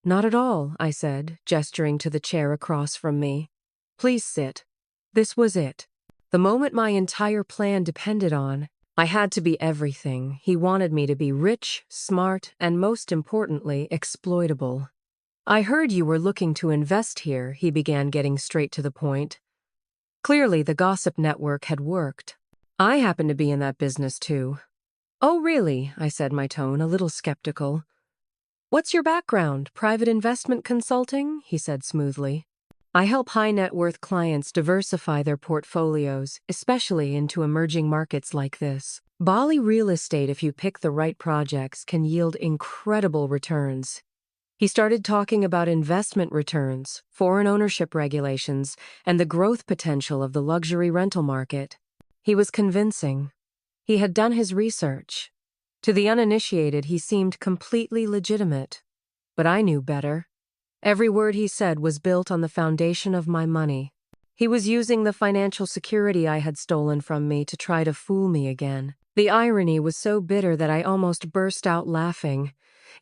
"Not at all," I said, gesturing to the chair across from me. "Please sit." This was it. The moment my entire plan depended on. I had to be everything. He wanted me to be rich, smart, and most importantly, exploitable. "I heard you were looking to invest here," he began, getting straight to the point. Clearly, the gossip network had worked. "I happen to be in that business too." "Oh, really?" I said, my tone a little skeptical. "What's your background? Private investment consulting?" he said smoothly. "I help high-net-worth clients diversify their portfolios, especially into emerging markets like this. Bali real estate, if you pick the right projects, can yield incredible returns. He started talking about investment returns, foreign ownership regulations, and the growth potential of the luxury rental market. He was convincing. He had done his research. To the uninitiated, he seemed completely legitimate. But I knew better. Every word he said was built on the foundation of my money. He was using the financial security I had stolen from me to try to fool me again. The irony was so bitter that I almost burst out laughing.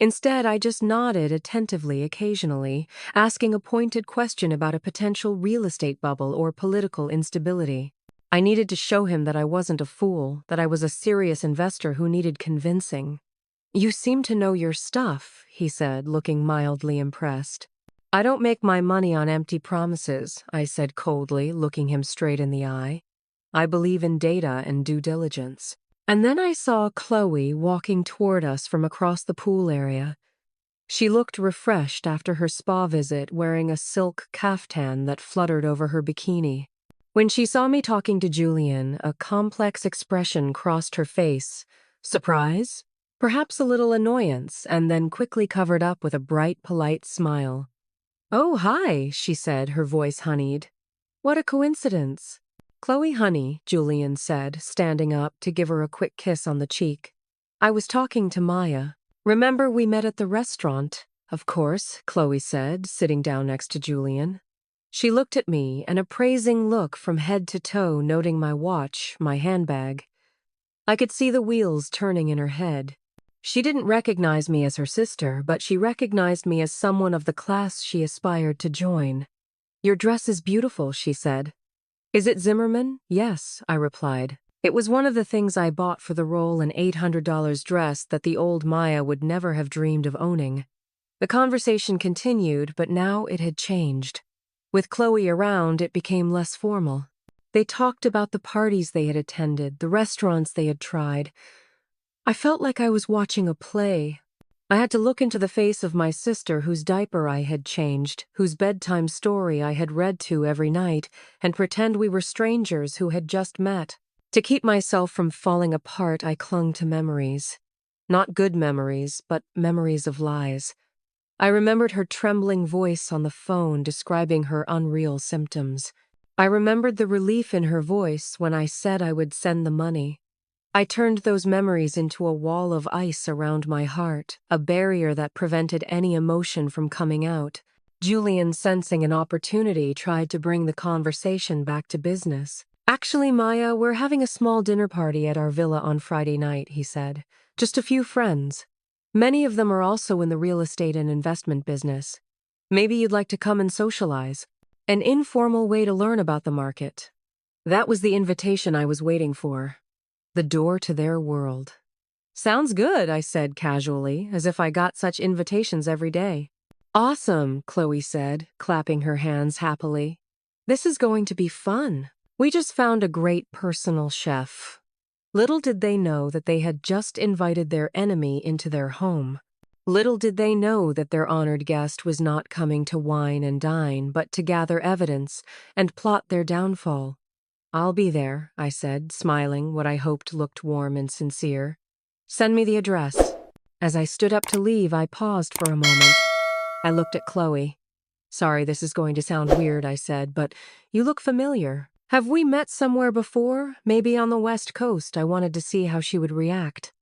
Instead, I just nodded attentively occasionally, asking a pointed question about a potential real estate bubble or political instability. I needed to show him that I wasn't a fool, that I was a serious investor who needed convincing. "You seem to know your stuff," he said, looking mildly impressed. "I don't make my money on empty promises," I said coldly, looking him straight in the eye. "I believe in data and due diligence." And then I saw Chloe walking toward us from across the pool area. She looked refreshed after her spa visit, wearing a silk caftan that fluttered over her bikini. When she saw me talking to Julian, a complex expression crossed her face. Surprise? Perhaps a little annoyance, and then quickly covered up with a bright, polite smile. "Oh, hi," she said, her voice honeyed. "What a coincidence." "Chloe, honey," Julian said, standing up to give her a quick kiss on the cheek. "I was talking to Maya. Remember we met at the restaurant?" "Of course," Chloe said, sitting down next to Julian. She looked at me, an appraising look from head to toe, noting my watch, my handbag. I could see the wheels turning in her head. She didn't recognize me as her sister, but she recognized me as someone of the class she aspired to join. "Your dress is beautiful," she said. "Is it Zimmerman?" "Yes," I replied. It was one of the things I bought for the role in $800 dress that the old Maya would never have dreamed of owning. The conversation continued, but now it had changed. With Chloe around, it became less formal. They talked about the parties they had attended, the restaurants they had tried. I felt like I was watching a play. I had to look into the face of my sister whose diaper I had changed, whose bedtime story I had read to every night, and pretend we were strangers who had just met. To keep myself from falling apart, I clung to memories. Not good memories, but memories of lies. I remembered her trembling voice on the phone describing her unreal symptoms. I remembered the relief in her voice when I said I would send the money. I turned those memories into a wall of ice around my heart, a barrier that prevented any emotion from coming out. Julian, sensing an opportunity, tried to bring the conversation back to business. "Actually, Maya, we're having a small dinner party at our villa on Friday night," he said. "Just a few friends. Many of them are also in the real estate and investment business. Maybe you'd like to come and socialize. An informal way to learn about the market." That was the invitation I was waiting for. The door to their world. "Sounds good," I said casually, as if I got such invitations every day. "Awesome," Chloe said, clapping her hands happily. "This is going to be fun. We just found a great personal chef." Little did they know that they had just invited their enemy into their home. Little did they know that their honored guest was not coming to wine and dine, but to gather evidence and plot their downfall. "I'll be there," I said, smiling what I hoped looked warm and sincere. "Send me the address." As I stood up to leave, I paused for a moment. I looked at Chloe. "Sorry, this is going to sound weird," I said, "but you look familiar. Have we met somewhere before? Maybe on the West Coast." I wanted to see how she would react.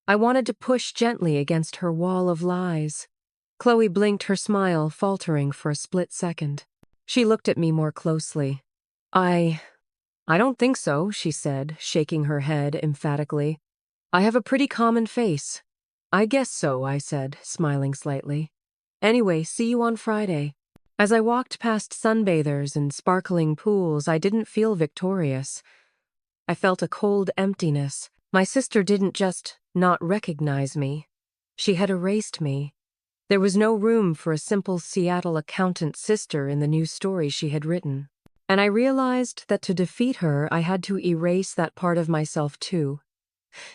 I wanted to push gently against her wall of lies. Chloe blinked, her smile faltering for a split second. She looked at me more closely. I don't think so," she said, shaking her head emphatically. "I have a pretty common face." "I guess so," I said, smiling slightly. "Anyway, see you on Friday." As I walked past sunbathers and sparkling pools, I didn't feel victorious. I felt a cold emptiness. My sister didn't just not recognize me. She had erased me. There was no room for a simple Seattle accountant sister in the new story she had written. And I realized that to defeat her, I had to erase that part of myself too.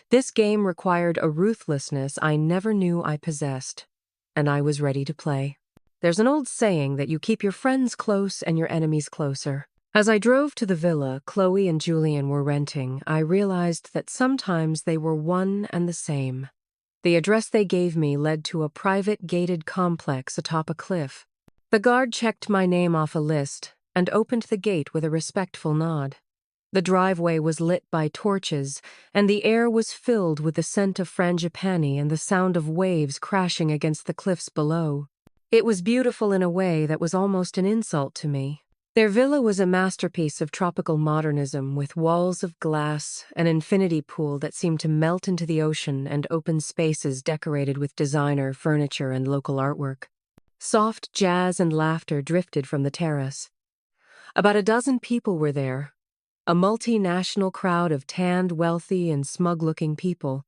This game required a ruthlessness I never knew I possessed, and I was ready to play. There's an old saying that you keep your friends close and your enemies closer. As I drove to the villa Chloe and Julian were renting, I realized that sometimes they were one and the same. The address they gave me led to a private gated complex atop a cliff. The guard checked my name off a list and opened the gate with a respectful nod. The driveway was lit by torches, and the air was filled with the scent of frangipani and the sound of waves crashing against the cliffs below. It was beautiful in a way that was almost an insult to me. Their villa was a masterpiece of tropical modernism, with walls of glass, an infinity pool that seemed to melt into the ocean, and open spaces decorated with designer furniture and local artwork. Soft jazz and laughter drifted from the terrace. About a dozen people were there, a multinational crowd of tanned, wealthy, and smug-looking people.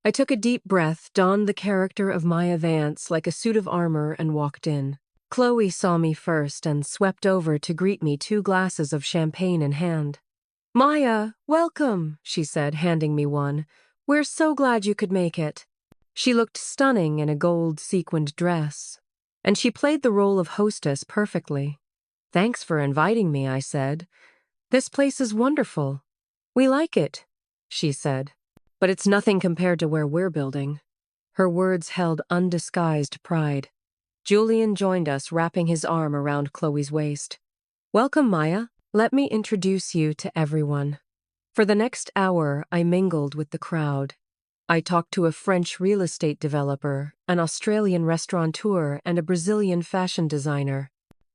I took a deep breath, donned the character of Maya Vance like a suit of armor, and walked in. Chloe saw me first and swept over to greet me, 2 glasses of champagne in hand. "Maya, welcome," she said, handing me one. "We're so glad you could make it." She looked stunning in a gold sequined dress, and she played the role of hostess perfectly. "Thanks for inviting me," I said. "This place is wonderful." "We like it," she said, "but it's nothing compared to where we're building." Her words held undisguised pride. Julian joined us, wrapping his arm around Chloe's waist. "Welcome, Maya. Let me introduce you to everyone." For the next hour, I mingled with the crowd. I talked to a French real estate developer, an Australian restaurateur, and a Brazilian fashion designer.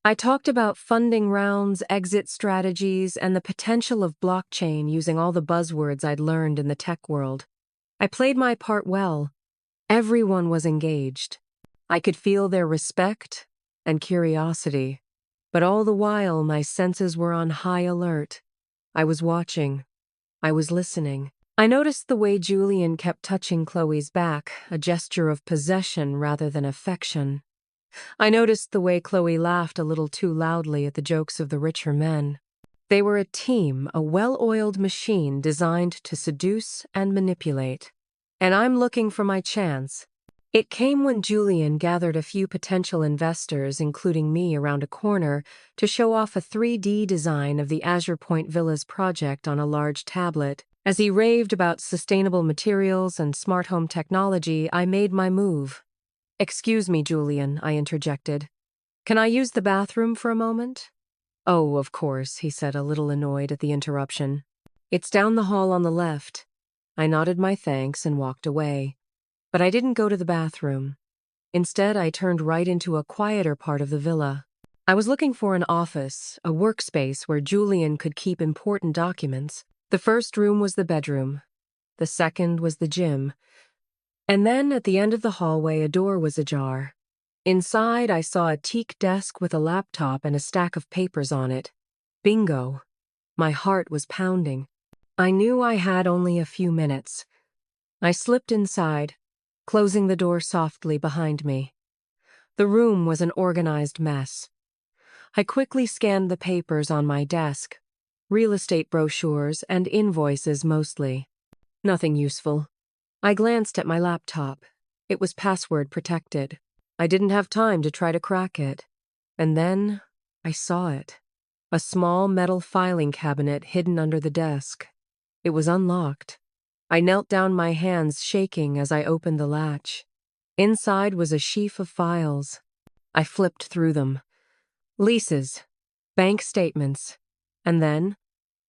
I talked about funding rounds, exit strategies, and the potential of blockchain using all the buzzwords I'd learned in the tech world. I played my part well. Everyone was engaged. I could feel their respect and curiosity, but all the while my senses were on high alert. I was watching. I was listening. I noticed the way Julian kept touching Chloe's back, a gesture of possession rather than affection. I noticed the way Chloe laughed a little too loudly at the jokes of the richer men. They were a team, a well-oiled machine designed to seduce and manipulate. And I'm looking for my chance. It came when Julian gathered a few potential investors, including me, around a corner to show off a 3D design of the Azure Point Villas project on a large tablet. As he raved about sustainable materials and smart home technology, I made my move. "Excuse me, Julian," I interjected. "Can I use the bathroom for a moment?" "Oh, of course," he said, a little annoyed at the interruption. "It's down the hall on the left." I nodded my thanks and walked away. But I didn't go to the bathroom. Instead, I turned right into a quieter part of the villa. I was looking for an office, a workspace where Julian could keep important documents. The first room was the bedroom. The second was the gym. And then, at the end of the hallway, a door was ajar. Inside, I saw a teak desk with a laptop and a stack of papers on it. Bingo. My heart was pounding. I knew I had only a few minutes. I slipped inside, closing the door softly behind me. The room was an organized mess. I quickly scanned the papers on my desk, real estate brochures and invoices mostly. Nothing useful. I glanced at my laptop. It was password protected. I didn't have time to try to crack it. And then I saw it. A small metal filing cabinet hidden under the desk. It was unlocked. I knelt down, my hands shaking as I opened the latch. Inside was a sheaf of files. I flipped through them. Leases, bank statements, and then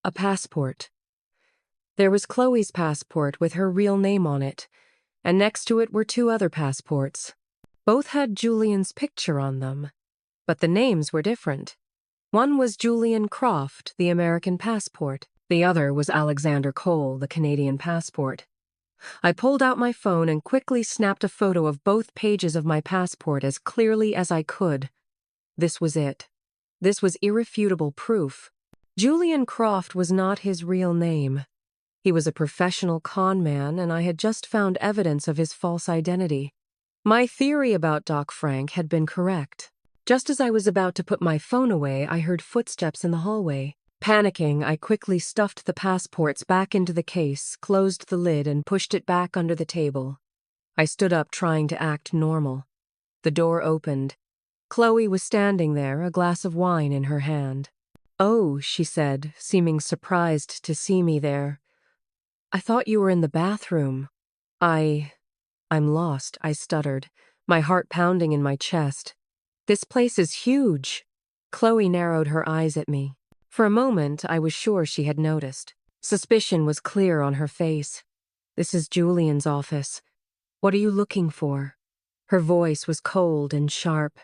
a passport. There was Chloe's passport with her real name on it, and next to it were 2 other passports. Both had Julian's picture on them, but the names were different. One was Julian Croft, the American passport. The other was Alexander Cole, the Canadian passport. I pulled out my phone and quickly snapped a photo of both pages of my passport as clearly as I could. This was it. This was irrefutable proof. Julian Croft was not his real name. He was a professional con man, and I had just found evidence of his false identity. My theory about Doc Frank had been correct. Just as I was about to put my phone away, I heard footsteps in the hallway. Panicking, I quickly stuffed the passports back into the case, closed the lid, and pushed it back under the table. I stood up, trying to act normal. The door opened. Chloe was standing there, a glass of wine in her hand. "Oh," she said, seeming surprised to see me there. "I thought you were in the bathroom." I'm lost, I stuttered, my heart pounding in my chest. This place is huge. Chloe narrowed her eyes at me. For a moment, I was sure she had noticed. Suspicion was clear on her face. This is Julian's office. What are you looking for? Her voice was cold and sharp.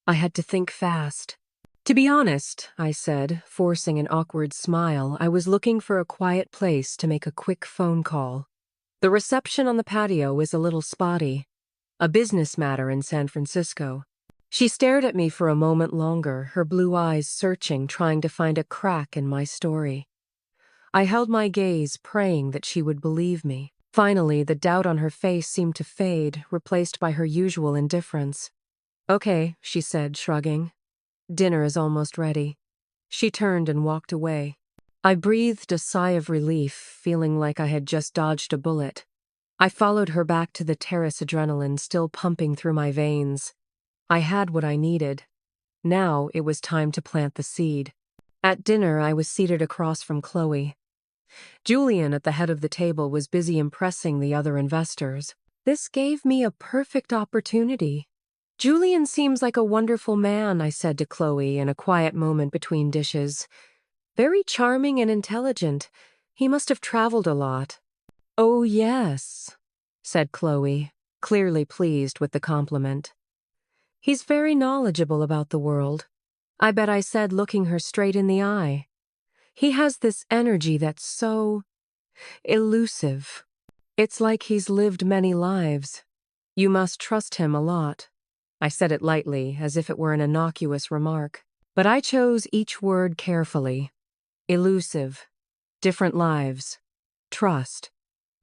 I had to think fast. To be honest, I said, forcing an awkward smile, I was looking for a quiet place to make a quick phone call. The reception on the patio is a little spotty. A business matter in San Francisco. She stared at me for a moment longer, her blue eyes searching, trying to find a crack in my story. I held my gaze, praying that she would believe me. Finally, the doubt on her face seemed to fade, replaced by her usual indifference. Okay, she said, shrugging. Dinner is almost ready. She turned and walked away. I breathed a sigh of relief, feeling like I had just dodged a bullet. I followed her back to the terrace, adrenaline still pumping through my veins. I had what I needed. Now it was time to plant the seed. At dinner, I was seated across from Chloe. Julian, at the head of the table, was busy impressing the other investors. This gave me a perfect opportunity. Julian seems like a wonderful man, I said to Chloe in a quiet moment between dishes. Very charming and intelligent. He must have traveled a lot. Oh, yes, said Chloe, clearly pleased with the compliment. He's very knowledgeable about the world. I bet, I said, looking her straight in the eye. He has this energy that's so elusive. It's like he's lived many lives. You must trust him a lot. I said it lightly, as if it were an innocuous remark. But I chose each word carefully. Elusive. Different lives. Trust.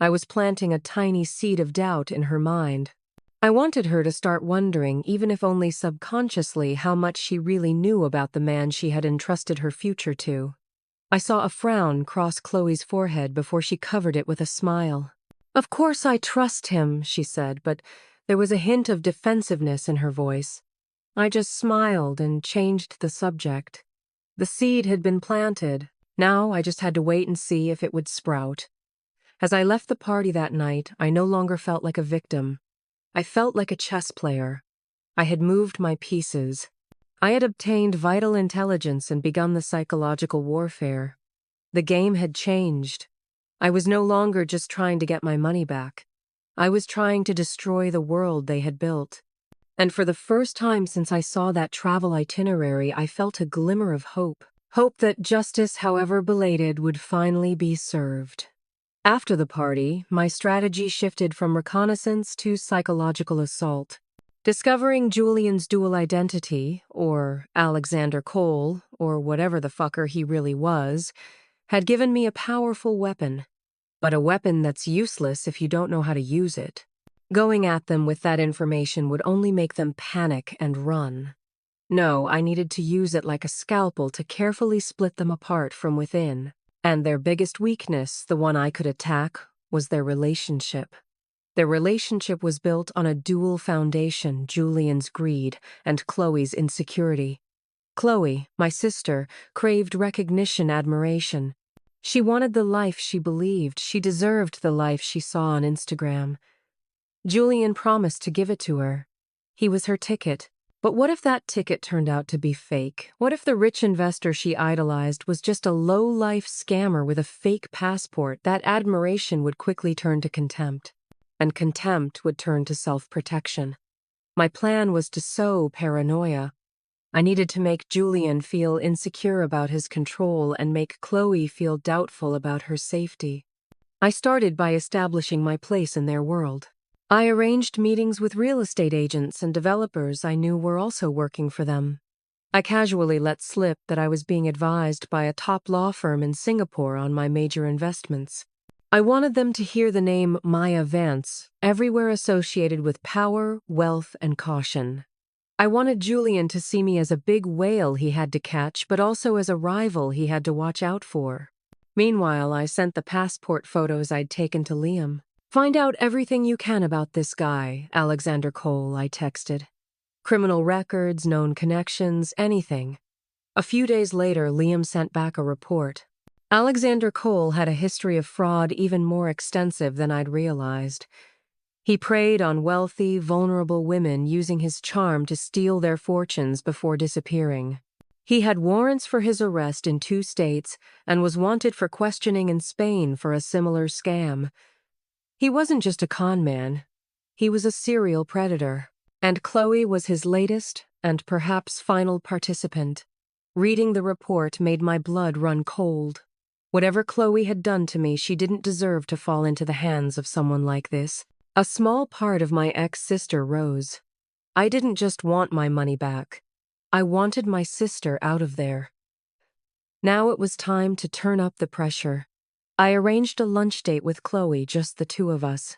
I was planting a tiny seed of doubt in her mind. I wanted her to start wondering, even if only subconsciously, how much she really knew about the man she had entrusted her future to. I saw a frown cross Chloe's forehead before she covered it with a smile. Of course I trust him, she said, but there was a hint of defensiveness in her voice. I just smiled and changed the subject. The seed had been planted. Now I just had to wait and see if it would sprout. As I left the party that night, I no longer felt like a victim. I felt like a chess player. I had moved my pieces. I had obtained vital intelligence and begun the psychological warfare. The game had changed. I was no longer just trying to get my money back. I was trying to destroy the world they had built. And for the first time since I saw that travel itinerary, I felt a glimmer of hope. Hope that justice, however belated, would finally be served. After the party, my strategy shifted from reconnaissance to psychological assault. Discovering Julian's dual identity, or Alexander Cole, or whatever the fucker he really was, had given me a powerful weapon. But a weapon that's useless if you don't know how to use it. Going at them with that information would only make them panic and run. No, I needed to use it like a scalpel to carefully split them apart from within. And their biggest weakness, the one I could attack, was their relationship. Their relationship was built on a dual foundation, Julian's greed and Chloe's insecurity. Chloe, my sister, craved recognition, admiration. She wanted the life she believed. She deserved the life she saw on Instagram. Julian promised to give it to her. He was her ticket. But what if that ticket turned out to be fake? What if the rich investor she idolized was just a low-life scammer with a fake passport? That admiration would quickly turn to contempt. And contempt would turn to self-protection. My plan was to sow paranoia. I needed to make Julian feel insecure about his control and make Chloe feel doubtful about her safety. I started by establishing my place in their world. I arranged meetings with real estate agents and developers I knew were also working for them. I casually let slip that I was being advised by a top law firm in Singapore on my major investments. I wanted them to hear the name Maya Vance everywhere associated with power, wealth, and caution. I wanted Julian to see me as a big whale he had to catch, but also as a rival he had to watch out for. Meanwhile, I sent the passport photos I'd taken to Liam. Find out everything you can about this guy, Alexander Cole, I texted. Criminal records, known connections, anything. A few days later, Liam sent back a report. Alexander Cole had a history of fraud even more extensive than I'd realized. He preyed on wealthy, vulnerable women using his charm to steal their fortunes before disappearing. He had warrants for his arrest in 2 states and was wanted for questioning in Spain for a similar scam. He wasn't just a con man, he was a serial predator. And Chloe was his latest and perhaps final participant. Reading the report made my blood run cold. Whatever Chloe had done to me, she didn't deserve to fall into the hands of someone like this. A small part of my ex-sister rose. I didn't just want my money back. I wanted my sister out of there. Now it was time to turn up the pressure. I arranged a lunch date with Chloe, just the 2 of us.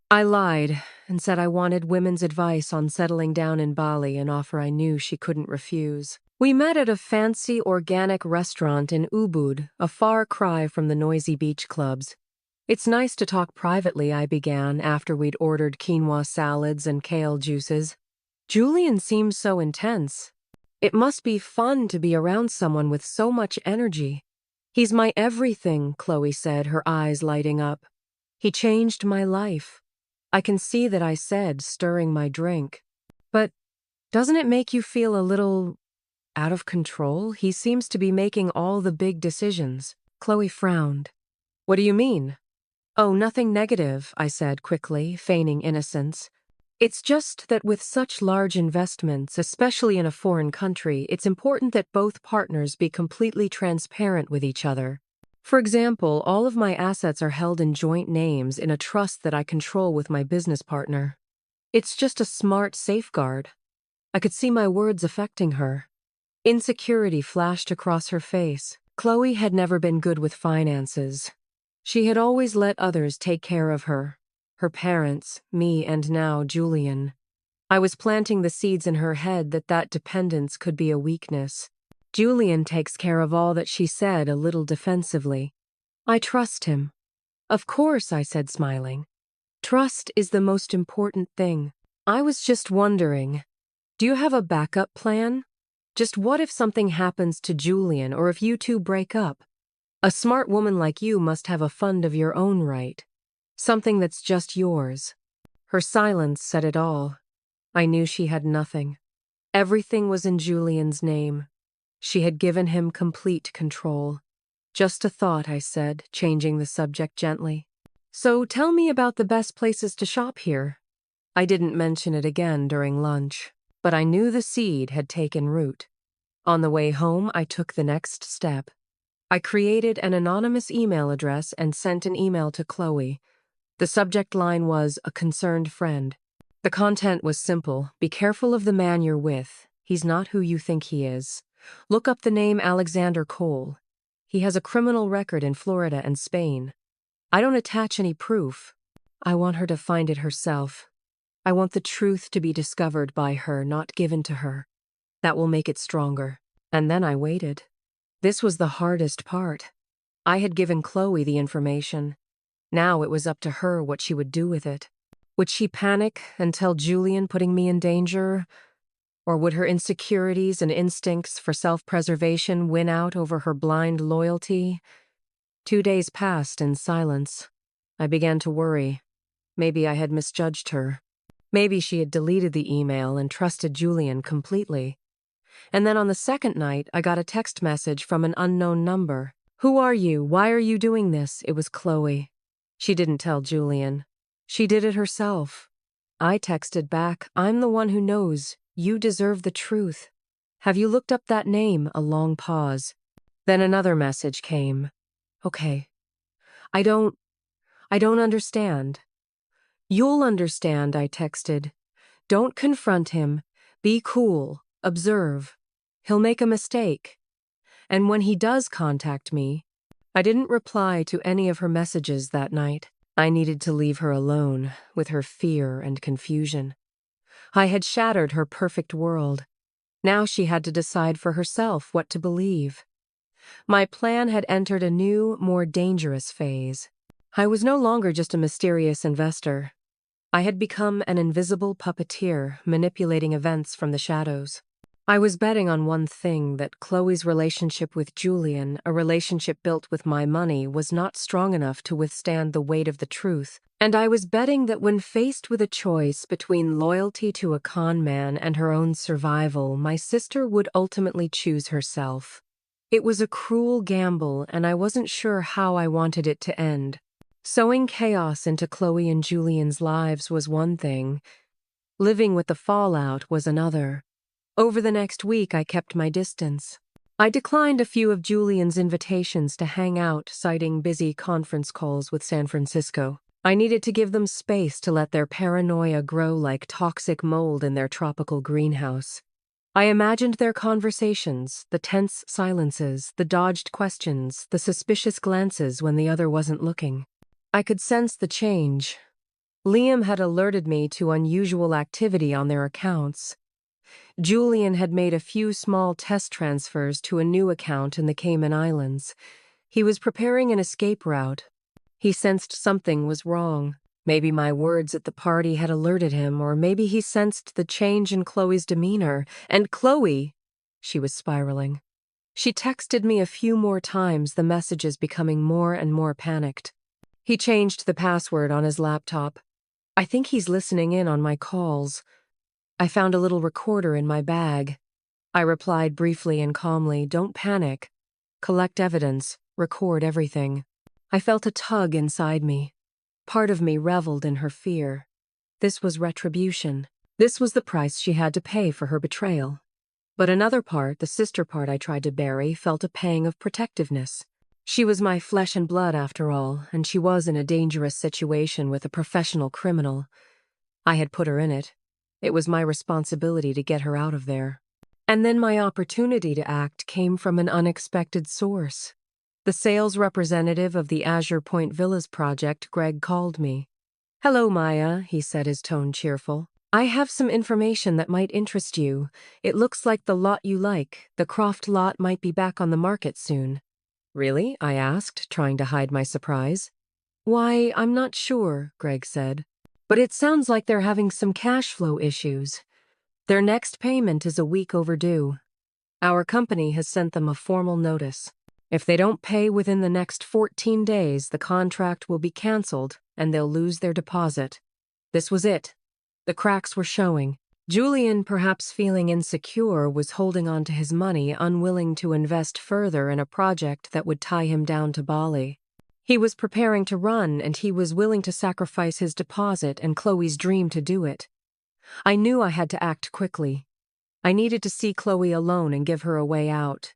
I lied and said I wanted women's advice on settling down in Bali, an offer I knew she couldn't refuse. We met at a fancy organic restaurant in Ubud, a far cry from the noisy beach clubs. It's nice to talk privately, I began, after we'd ordered quinoa salads and kale juices. Julian seemed so intense. It must be fun to be around someone with so much energy. He's my everything, Chloe said, her eyes lighting up. He changed my life. I can see that, I said, stirring my drink. But doesn't it make you feel a little out of control? He seems to be making all the big decisions. Chloe frowned. What do you mean? Oh, nothing negative, I said quickly, feigning innocence. It's just that with such large investments, especially in a foreign country, it's important that both partners be completely transparent with each other. For example, all of my assets are held in joint names in a trust that I control with my business partner. It's just a smart safeguard. I could see my words affecting her. Insecurity flashed across her face. Chloe had never been good with finances. She had always let others take care of her. Her parents, me, and now Julian. I was planting the seeds in her head that dependence could be a weakness. Julian takes care of all that, she said, a little defensively. I trust him. Of course, I said, smiling. Trust is the most important thing. I was just wondering, do you have a backup plan? Just what if something happens to Julian, or if you 2 break up? A smart woman like you must have a fund of your own, right? Something that's just yours. Her silence said it all. I knew she had nothing. Everything was in Julian's name. She had given him complete control. Just a thought, I said, changing the subject gently. So tell me about the best places to shop here. I didn't mention it again during lunch, but I knew the seed had taken root. On the way home, I took the next step. I created an anonymous email address and sent an email to Chloe. The subject line was "A concerned friend." The content was simple. Be careful of the man you're with. He's not who you think he is. Look up the name Alexander Cole. He has a criminal record in Florida and Spain. I don't attach any proof. I want her to find it herself. I want the truth to be discovered by her, not given to her. That will make it stronger. And then I waited. This was the hardest part. I had given Chloe the information. Now it was up to her what she would do with it. Would she panic and tell Julian, putting me in danger? Or would her insecurities and instincts for self-preservation win out over her blind loyalty? 2 days passed in silence. I began to worry. Maybe I had misjudged her. Maybe she had deleted the email and trusted Julian completely. And then on the second night, I got a text message from an unknown number. Who are you? Why are you doing this? It was Chloe. She didn't tell Julian. She did it herself. I texted back, I'm the one who knows. You deserve the truth. Have you looked up that name? A long pause. Then another message came. Okay. I don't understand. You'll understand, I texted. Don't confront him. Be cool. Observe. He'll make a mistake. And when he does contact me, I didn't reply to any of her messages that night. I needed to leave her alone with her fear and confusion. I had shattered her perfect world. Now she had to decide for herself what to believe. My plan had entered a new, more dangerous phase. I was no longer just a mysterious investor. I had become an invisible puppeteer, manipulating events from the shadows. I was betting on one thing, that Chloe's relationship with Julian, a relationship built with my money, was not strong enough to withstand the weight of the truth. And I was betting that when faced with a choice between loyalty to a con man and her own survival, my sister would ultimately choose herself. It was a cruel gamble, and I wasn't sure how I wanted it to end. Sowing chaos into Chloe and Julian's lives was one thing. Living with the fallout was another. Over the next week, I kept my distance. I declined a few of Julian's invitations to hang out, citing busy conference calls with San Francisco. I needed to give them space to let their paranoia grow like toxic mold in their tropical greenhouse. I imagined their conversations, the tense silences, the dodged questions, the suspicious glances when the other wasn't looking. I could sense the change. Liam had alerted me to unusual activity on their accounts. Julian had made a few small test transfers to a new account in the Cayman Islands. He was preparing an escape route. He sensed something was wrong. Maybe my words at the party had alerted him, or maybe he sensed the change in Chloe's demeanor. And Chloe, she was spiraling. She texted me a few more times, the messages becoming more and more panicked. He changed the password on his laptop. I think he's listening in on my calls. I found a little recorder in my bag. I replied briefly and calmly, "Don't panic. Collect evidence. Record everything." I felt a tug inside me. Part of me reveled in her fear. This was retribution. This was the price she had to pay for her betrayal. But another part, the sister part I tried to bury, felt a pang of protectiveness. She was my flesh and blood after all, and she was in a dangerous situation with a professional criminal. I had put her in it. It was my responsibility to get her out of there. And then my opportunity to act came from an unexpected source. The sales representative of the Azure Point Villas project, Greg, called me. "Hello, Maya," he said, his tone cheerful. "I have some information that might interest you. It looks like the lot you like, the Croft lot, might be back on the market soon." "Really?" I asked, trying to hide my surprise. "Why, I'm not sure," Greg said. "But it sounds like they're having some cash flow issues. Their next payment is a week overdue. Our company has sent them a formal notice. If they don't pay within the next 14 days, the contract will be canceled and they'll lose their deposit." This was it. The cracks were showing. Julian, perhaps feeling insecure, was holding on to his money, unwilling to invest further in a project that would tie him down to Bali. He was preparing to run, and he was willing to sacrifice his deposit and Chloe's dream to do it. I knew I had to act quickly. I needed to see Chloe alone and give her a way out.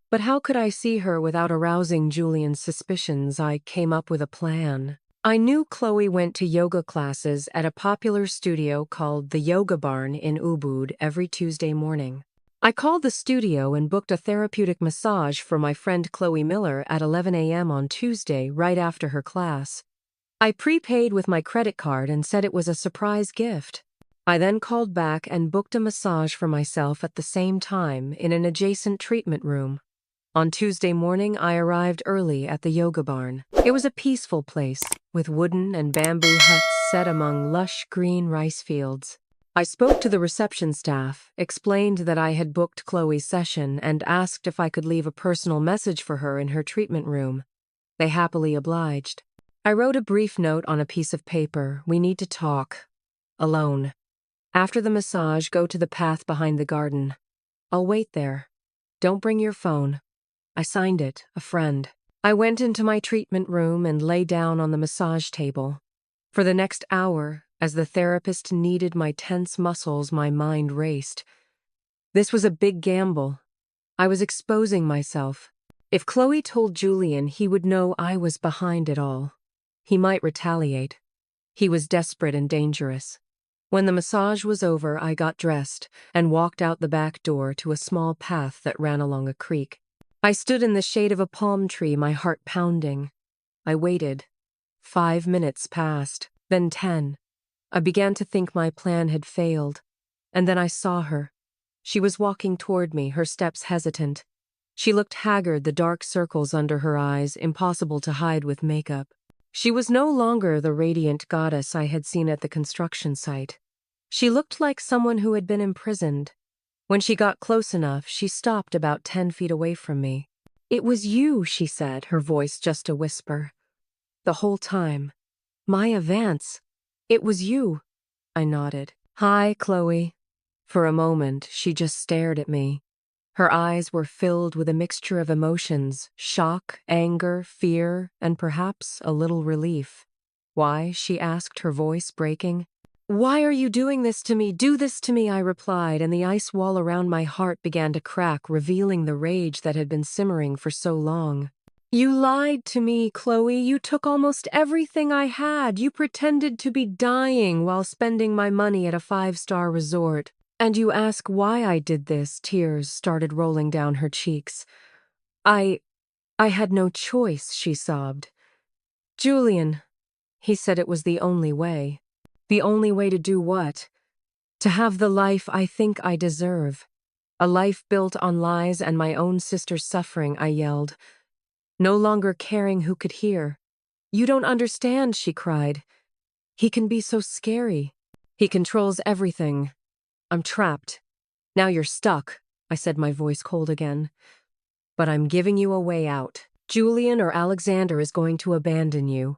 But how could I see her without arousing Julian's suspicions? I came up with a plan. I knew Chloe went to yoga classes at a popular studio called the Yoga Barn in Ubud every Tuesday morning. I called the studio and booked a therapeutic massage for my friend Chloe Miller at 11 a.m. on Tuesday, right after her class. I prepaid with my credit card and said it was a surprise gift. I then called back and booked a massage for myself at the same time in an adjacent treatment room. On Tuesday morning, I arrived early at the Yoga Barn. It was a peaceful place, with wooden and bamboo huts set among lush green rice fields. I spoke to the reception staff, explained that I had booked Chloe's session, and asked if I could leave a personal message for her in her treatment room. They happily obliged. I wrote a brief note on a piece of paper. "We need to talk. Alone. After the massage, go to the path behind the garden. I'll wait there. Don't bring your phone." I signed it, a friend. I went into my treatment room and lay down on the massage table. For the next hour, as the therapist kneaded my tense muscles, my mind raced. This was a big gamble. I was exposing myself. If Chloe told Julian, he would know I was behind it all. He might retaliate. He was desperate and dangerous. When the massage was over, I got dressed and walked out the back door to a small path that ran along a creek. I stood in the shade of a palm tree, my heart pounding. I waited. 5 minutes passed, then 10. I began to think my plan had failed. And then I saw her. She was walking toward me, her steps hesitant. She looked haggard, the dark circles under her eyes, impossible to hide with makeup. She was no longer the radiant goddess I had seen at the construction site. She looked like someone who had been imprisoned. When she got close enough, she stopped about 10 feet away from me. "It was you," she said, her voice just a whisper. "The whole time. Maya Vance. It was you. I nodded. Hi, Chloe. For a moment, she just stared at me. Her eyes were filled with a mixture of emotions, shock, anger, fear, and perhaps a little relief. Why? She asked, her voice breaking. Why are you doing this to me? Do this to me, I replied, and the ice wall around my heart began to crack, revealing the rage that had been simmering for so long. You lied to me, Chloe. You took almost everything I had. You pretended to be dying while spending my money at a 5-star resort. And you ask why I did this, tears started rolling down her cheeks. I had no choice, she sobbed. Julian, he said it was the only way. The only way to do what? To have the life I think I deserve. A life built on lies and my own sister's suffering, I yelled, no longer caring who could hear. You don't understand, she cried. He can be so scary. He controls everything. I'm trapped. Now you're stuck, I said, my voice cold again. But I'm giving you a way out. Julian or Alexander is going to abandon you.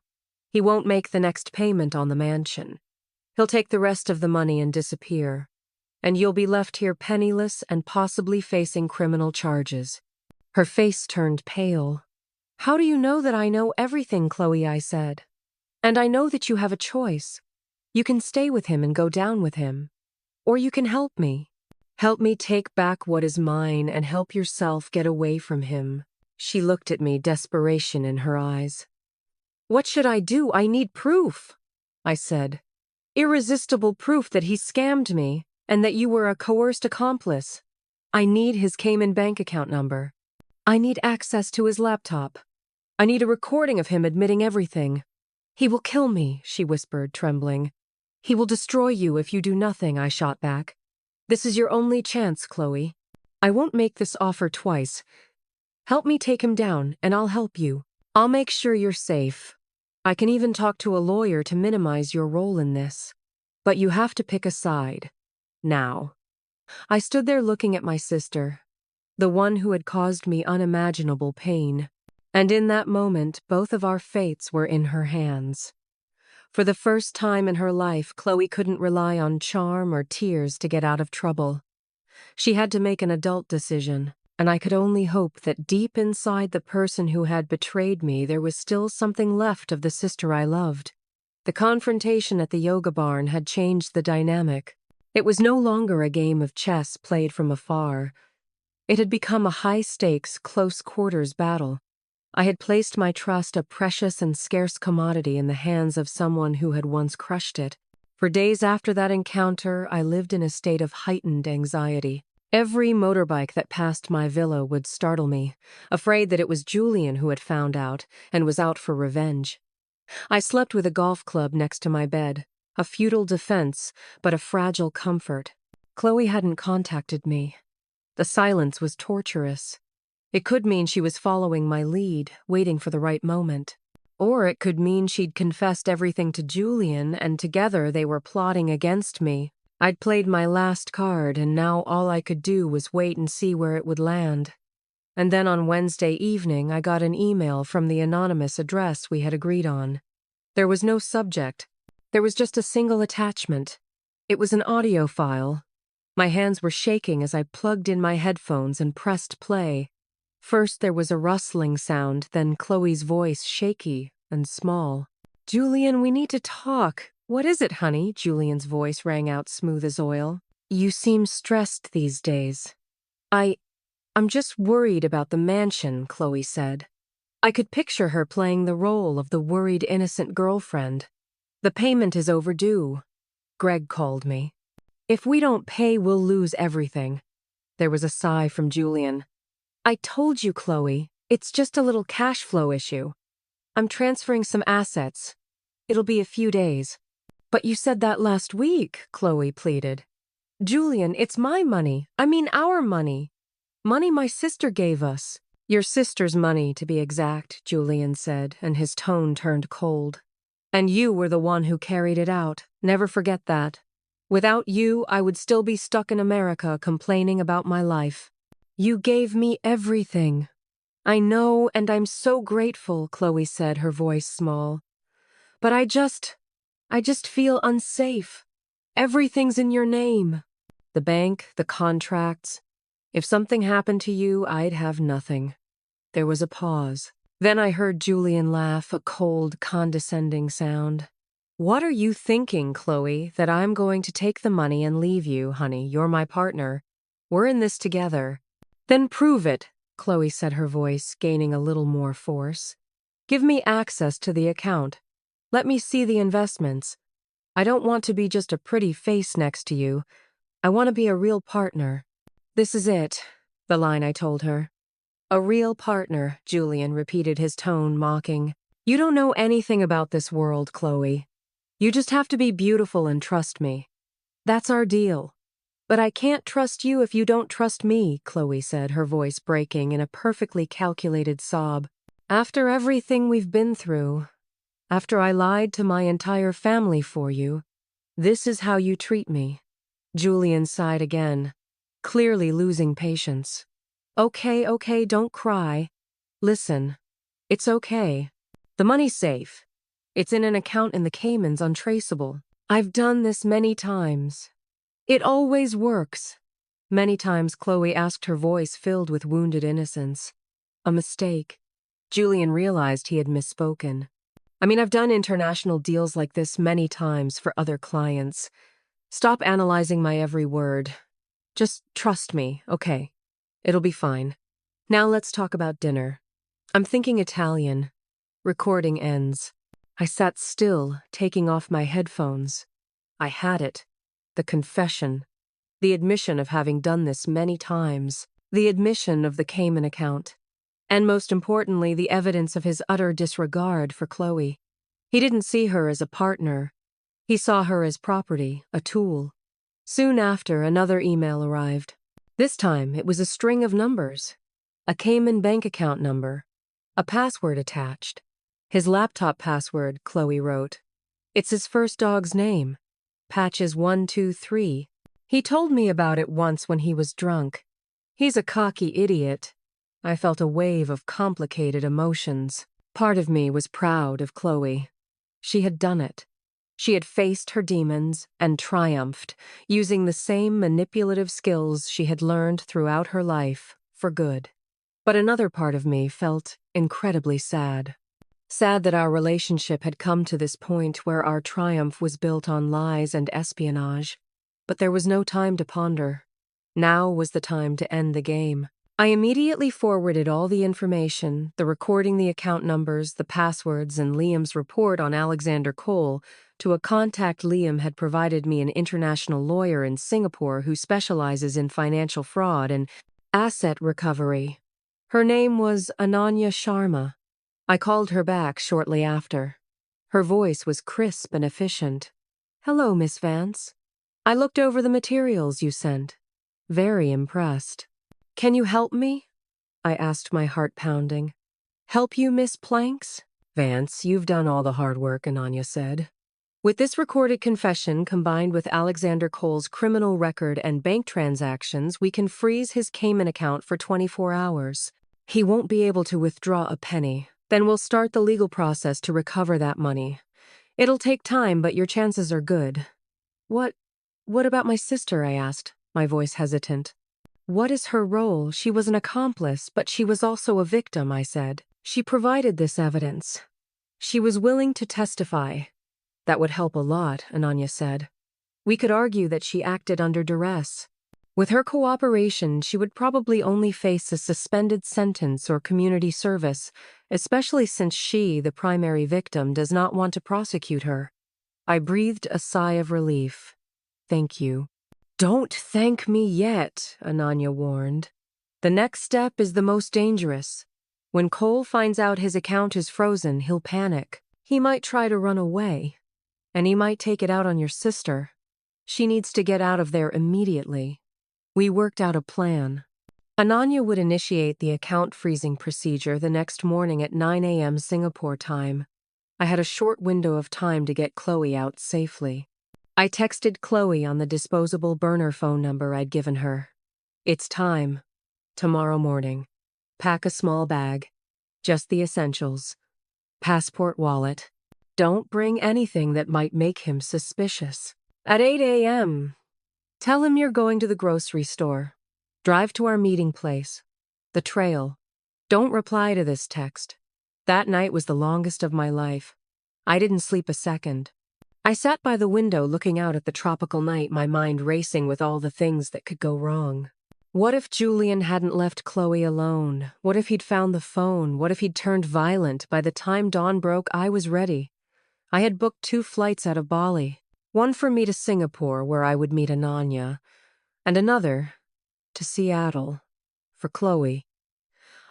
He won't make the next payment on the mansion. He'll take the rest of the money and disappear. And you'll be left here penniless and possibly facing criminal charges. Her face turned pale. How do you know that I know everything, Chloe, I said. And I know that you have a choice. You can stay with him and go down with him. Or you can help me. Help me take back what is mine and help yourself get away from him. She looked at me, desperation in her eyes. What should I do? I need proof, I said. Irresistible proof that he scammed me and that you were a coerced accomplice. I need his Cayman bank account number. I need access to his laptop. I need a recording of him admitting everything. He will kill me, she whispered, trembling. He will destroy you if you do nothing, I shot back. This is your only chance, Chloe. I won't make this offer twice. Help me take him down, and I'll help you. I'll make sure you're safe. I can even talk to a lawyer to minimize your role in this. But you have to pick a side. Now. I stood there looking at my sister, the one who had caused me unimaginable pain. And in that moment, both of our fates were in her hands. For the first time in her life, Chloe couldn't rely on charm or tears to get out of trouble. She had to make an adult decision, and I could only hope that deep inside the person who had betrayed me, there was still something left of the sister I loved. The confrontation at the yoga barn had changed the dynamic. It was no longer a game of chess played from afar. It had become a high-stakes, close-quarters battle. I had placed my trust, a precious and scarce commodity, in the hands of someone who had once crushed it. For days after that encounter, I lived in a state of heightened anxiety. Every motorbike that passed my villa would startle me, afraid that it was Julian who had found out and was out for revenge. I slept with a golf club next to my bed, a futile defense, but a fragile comfort. Chloe hadn't contacted me. The silence was torturous. It could mean she was following my lead, waiting for the right moment. Or it could mean she'd confessed everything to Julian, and together they were plotting against me. I'd played my last card, and now all I could do was wait and see where it would land. And then on Wednesday evening, I got an email from the anonymous address we had agreed on. There was no subject. There was just a single attachment. It was an audio file. My hands were shaking as I plugged in my headphones and pressed play. First there was a rustling sound, then Chloe's voice, shaky and small. Julian, we need to talk. What is it, honey? Julian's voice rang out smooth as oil. You seem stressed these days. I'm just worried about the mansion, Chloe said. I could picture her playing the role of the worried innocent girlfriend. The payment is overdue. Greg called me. If we don't pay, we'll lose everything. There was a sigh from Julian. I told you, Chloe, it's just a little cash flow issue. I'm transferring some assets. It'll be a few days. But you said that last week, Chloe pleaded. Julian, it's my money. I mean our money. Money my sister gave us. Your sister's money, to be exact, Julian said, and his tone turned cold. And you were the one who carried it out. Never forget that. Without you, I would still be stuck in America complaining about my life. You gave me everything. I know, and I'm so grateful, Chloe said, her voice small. But I just feel unsafe. Everything's in your name. The bank, the contracts. If something happened to you, I'd have nothing. There was a pause. Then I heard Julian laugh, a cold, condescending sound. What are you thinking, Chloe, that I'm going to take the money and leave you, honey? You're my partner. We're in this together. Then prove it, Chloe said, her voice gaining a little more force. Give me access to the account. Let me see the investments. I don't want to be just a pretty face next to you. I want to be a real partner. This is it, the line I told her. A real partner, Julian repeated, his tone mocking. You don't know anything about this world, Chloe. You just have to be beautiful and trust me. That's our deal. But I can't trust you if you don't trust me, Chloe said, her voice breaking in a perfectly calculated sob. After everything we've been through, after I lied to my entire family for you, this is how you treat me. Julian sighed again, clearly losing patience. Okay, don't cry. Listen, it's okay. The money's safe. It's in an account in the Caymans, untraceable. I've done this many times. It always works. Many times, Chloe asked, her voice filled with wounded innocence. A mistake. Julian realized he had misspoken. I've done international deals like this many times for other clients. Stop analyzing my every word. Just trust me, okay? It'll be fine. Now let's talk about dinner. I'm thinking Italian. Recording ends. I sat still, taking off my headphones. I had it. The confession. The admission of having done this many times. The admission of the Cayman account. And most importantly, the evidence of his utter disregard for Chloe. He didn't see her as a partner. He saw her as property, a tool. Soon after, another email arrived. This time, it was a string of numbers. A Cayman bank account number. A password attached. His laptop password, Chloe wrote. It's his first dog's name. Patches 123. He told me about it once when he was drunk. He's a cocky idiot. I felt a wave of complicated emotions. Part of me was proud of Chloe. She had done it. She had faced her demons and triumphed, using the same manipulative skills she had learned throughout her life, for good. But another part of me felt incredibly sad. Sad that our relationship had come to this point where our triumph was built on lies and espionage. But there was no time to ponder. Now was the time to end the game. I immediately forwarded all the information, the recording, the account numbers, the passwords, and Liam's report on Alexander Cole, to a contact Liam had provided me, an international lawyer in Singapore who specializes in financial fraud and asset recovery. Her name was Ananya Sharma. I called her back shortly after. Her voice was crisp and efficient. Hello, Miss Vance. I looked over the materials you sent. Very impressed. Can you help me? I asked, my heart pounding. Help you, Miss Planks? Vance, you've done all the hard work, Ananya said. With this recorded confession combined with Alexander Cole's criminal record and bank transactions, we can freeze his Cayman account for 24 hours. He won't be able to withdraw a penny. Then we'll start the legal process to recover that money. It'll take time, but your chances are good. What about my sister? I asked, my voice hesitant. What is her role? She was an accomplice, but she was also a victim, I said. She provided this evidence. She was willing to testify. That would help a lot, Ananya said. We could argue that she acted under duress. With her cooperation, she would probably only face a suspended sentence or community service, especially since she, the primary victim, does not want to prosecute her. I breathed a sigh of relief. Thank you. Don't thank me yet, Ananya warned. The next step is the most dangerous. When Cole finds out his account is frozen, he'll panic. He might try to run away. And he might take it out on your sister. She needs to get out of there immediately. We worked out a plan. Ananya would initiate the account freezing procedure the next morning at 9 a.m. Singapore time. I had a short window of time to get Chloe out safely. I texted Chloe on the disposable burner phone number I'd given her. It's time. Tomorrow morning. Pack a small bag. Just the essentials. Passport, wallet. Don't bring anything that might make him suspicious. At 8 a.m., tell him you're going to the grocery store. Drive to our meeting place. The trail. Don't reply to this text. That night was the longest of my life. I didn't sleep a second. I sat by the window looking out at the tropical night, my mind racing with all the things that could go wrong. What if Julian hadn't left Chloe alone? What if he'd found the phone? What if he'd turned violent? By the time dawn broke, I was ready. I had booked 2 flights out of Bali. One for me to Singapore, where I would meet Ananya, and another to Seattle for Chloe.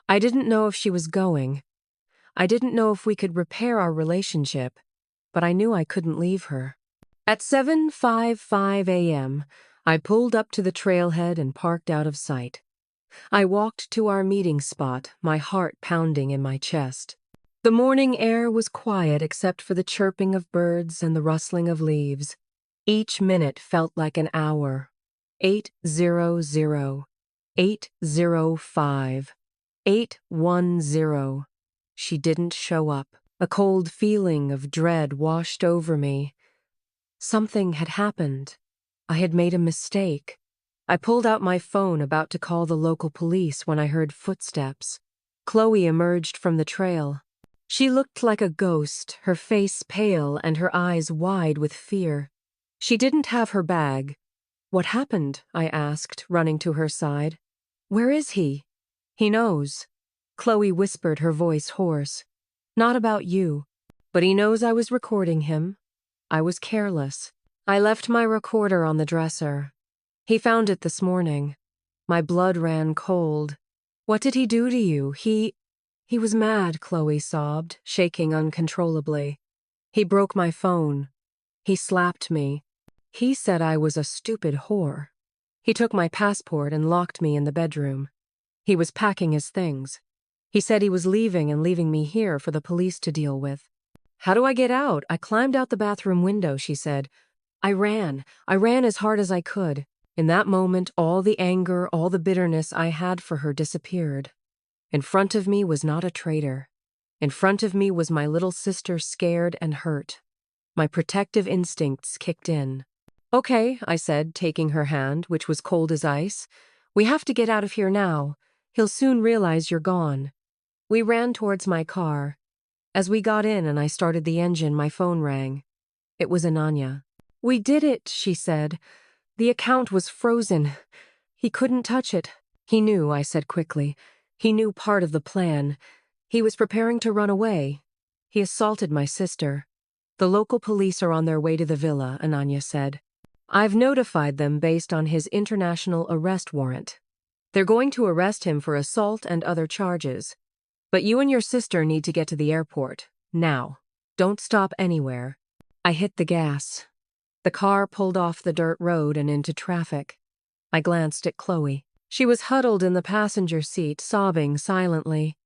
I didn't know if she was going. I didn't know if we could repair our relationship, but I knew I couldn't leave her. At 7:55 a.m., I pulled up to the trailhead and parked out of sight. I walked to our meeting spot, my heart pounding in my chest. The morning air was quiet except for the chirping of birds and the rustling of leaves. Each minute felt like an hour. 8:00, 8:05, 8:10. She didn't show up. A cold feeling of dread washed over me. Something had happened. I had made a mistake. I pulled out my phone, about to call the local police, when I heard footsteps. Chloe emerged from the trail. She looked like a ghost, her face pale and her eyes wide with fear. She didn't have her bag. "What happened?" I asked, running to her side. "Where is he?" "He knows." Chloe whispered, her voice hoarse. "Not about you. But he knows I was recording him. I was careless. I left my recorder on the dresser. He found it this morning." My blood ran cold. "What did he do to you? He was mad," Chloe sobbed, shaking uncontrollably. "He broke my phone. He slapped me. He said I was a stupid whore. He took my passport and locked me in the bedroom. He was packing his things. He said he was leaving and leaving me here for the police to deal with." "How do I get out?" "I climbed out the bathroom window," she said. I ran as hard as I could. In that moment, all the anger, all the bitterness I had for her disappeared. In front of me was not a traitor. In front of me was my little sister, scared and hurt. My protective instincts kicked in. "Okay," I said, taking her hand, which was cold as ice. "We have to get out of here now. He'll soon realize you're gone." We ran towards my car. As we got in and I started the engine, my phone rang. It was Ananya. "We did it," she said. "The account was frozen. He couldn't touch it." "He knew," I said quickly. "He knew part of the plan. He was preparing to run away. He assaulted my sister." "The local police are on their way to the villa," Ananya said. "I've notified them based on his international arrest warrant. They're going to arrest him for assault and other charges. But you and your sister need to get to the airport. Now. Don't stop anywhere." I hit the gas. The car pulled off the dirt road and into traffic. I glanced at Chloe. She was huddled in the passenger seat, sobbing silently.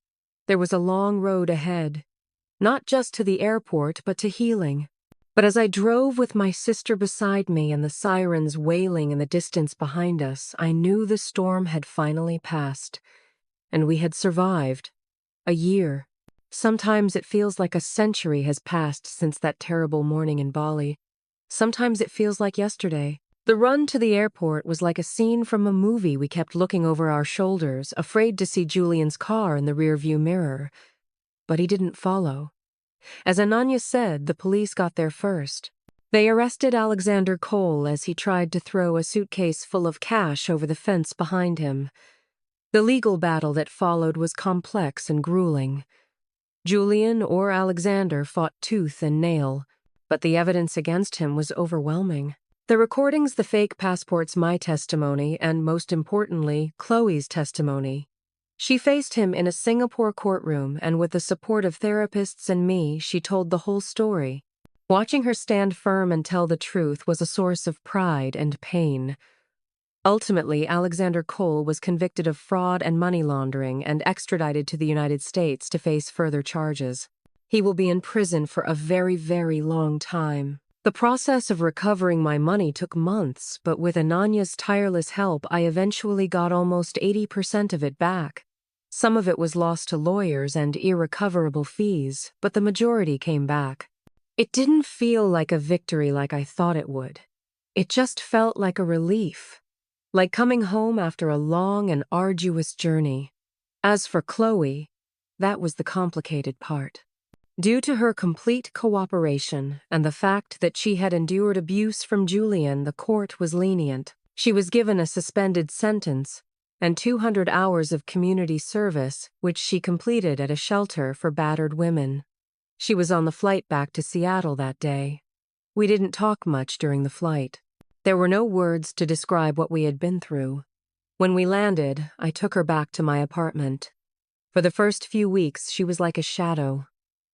There was a long road ahead, not just to the airport, but to healing. But as I drove with my sister beside me and the sirens wailing in the distance behind us, I knew the storm had finally passed, and we had survived. A year. Sometimes it feels like a century has passed since that terrible morning in Bali. Sometimes it feels like yesterday. The run to the airport was like a scene from a movie. We kept looking over our shoulders, afraid to see Julian's car in the rearview mirror. But he didn't follow. As Ananya said, the police got there first. They arrested Alexander Cole as he tried to throw a suitcase full of cash over the fence behind him. The legal battle that followed was complex and grueling. Julian or Alexander fought tooth and nail, but the evidence against him was overwhelming. The recordings, the fake passports, my testimony, and most importantly, Chloe's testimony. She faced him in a Singapore courtroom, and with the support of therapists and me, she told the whole story. Watching her stand firm and tell the truth was a source of pride and pain. Ultimately, Alexander Cole was convicted of fraud and money laundering and extradited to the United States to face further charges. He will be in prison for a very, very long time. The process of recovering my money took months, but with Ananya's tireless help, I eventually got almost 80% of it back. Some of it was lost to lawyers and irrecoverable fees, but the majority came back. It didn't feel like a victory like I thought it would. It just felt like a relief, like coming home after a long and arduous journey. As for Chloe, that was the complicated part. Due to her complete cooperation and the fact that she had endured abuse from Julian, the court was lenient. She was given a suspended sentence and 200 hours of community service, which she completed at a shelter for battered women. She was on the flight back to Seattle that day. We didn't talk much during the flight. There were no words to describe what we had been through. When we landed, I took her back to my apartment. For the first few weeks, she was like a shadow.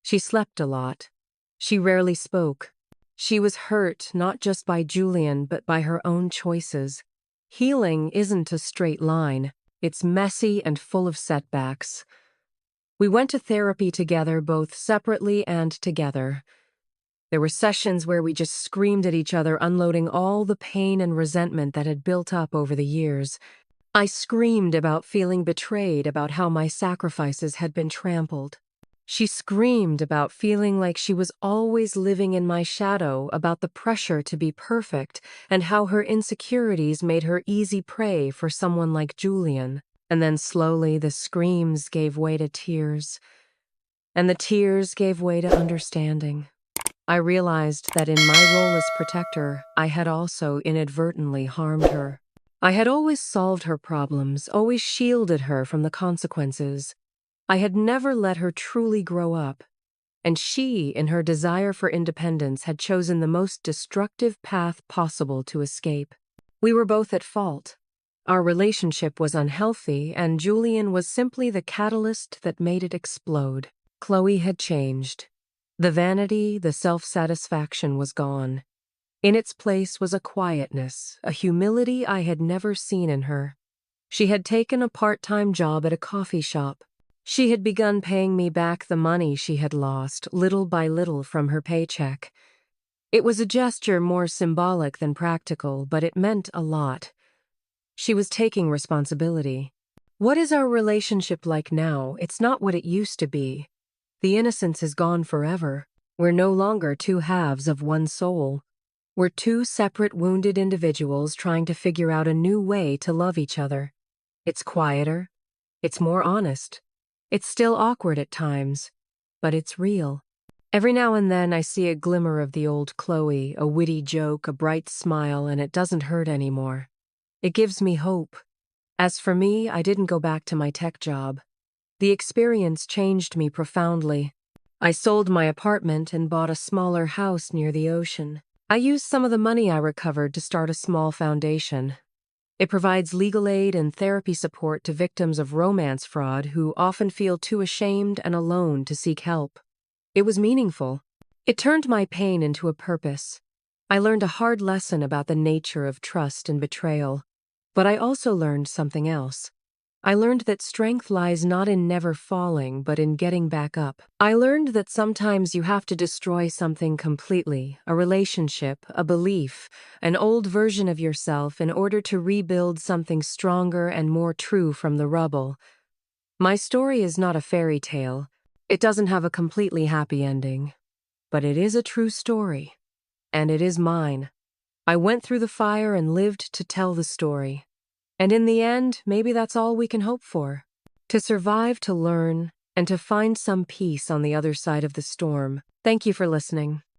She slept a lot. She rarely spoke. She was hurt not just by Julian, but by her own choices. Healing isn't a straight line. It's messy and full of setbacks. We went to therapy together, both separately and together. There were sessions where we just screamed at each other, unloading all the pain and resentment that had built up over the years. I screamed about feeling betrayed, about how my sacrifices had been trampled. She screamed about feeling like she was always living in my shadow, about the pressure to be perfect, and how her insecurities made her easy prey for someone like Julian. And then slowly the screams gave way to tears, and the tears gave way to understanding. I realized that in my role as protector, I had also inadvertently harmed her. I had always solved her problems, always shielded her from the consequences. I had never let her truly grow up. And she, in her desire for independence, had chosen the most destructive path possible to escape. We were both at fault. Our relationship was unhealthy, and Julian was simply the catalyst that made it explode. Chloe had changed. The vanity, the self-satisfaction was gone. In its place was a quietness, a humility I had never seen in her. She had taken a part-time job at a coffee shop. She had begun paying me back the money she had lost, little by little, from her paycheck. It was a gesture more symbolic than practical, but it meant a lot. She was taking responsibility. What is our relationship like now? It's not what it used to be. The innocence is gone forever. We're no longer two halves of one soul. We're two separate wounded individuals trying to figure out a new way to love each other. It's quieter. It's more honest. It's still awkward at times, but it's real. Every now and then I see a glimmer of the old Chloe, a witty joke, a bright smile, and it doesn't hurt anymore. It gives me hope. As for me, I didn't go back to my tech job. The experience changed me profoundly. I sold my apartment and bought a smaller house near the ocean. I used some of the money I recovered to start a small foundation. It provides legal aid and therapy support to victims of romance fraud who often feel too ashamed and alone to seek help. It was meaningful. It turned my pain into a purpose. I learned a hard lesson about the nature of trust and betrayal. But I also learned something else. I learned that strength lies not in never falling, but in getting back up. I learned that sometimes you have to destroy something completely, a relationship, a belief, an old version of yourself, in order to rebuild something stronger and more true from the rubble. My story is not a fairy tale. It doesn't have a completely happy ending. But it is a true story. And it is mine. I went through the fire and lived to tell the story. And in the end, maybe that's all we can hope for. To survive, to learn, and to find some peace on the other side of the storm. Thank you for listening.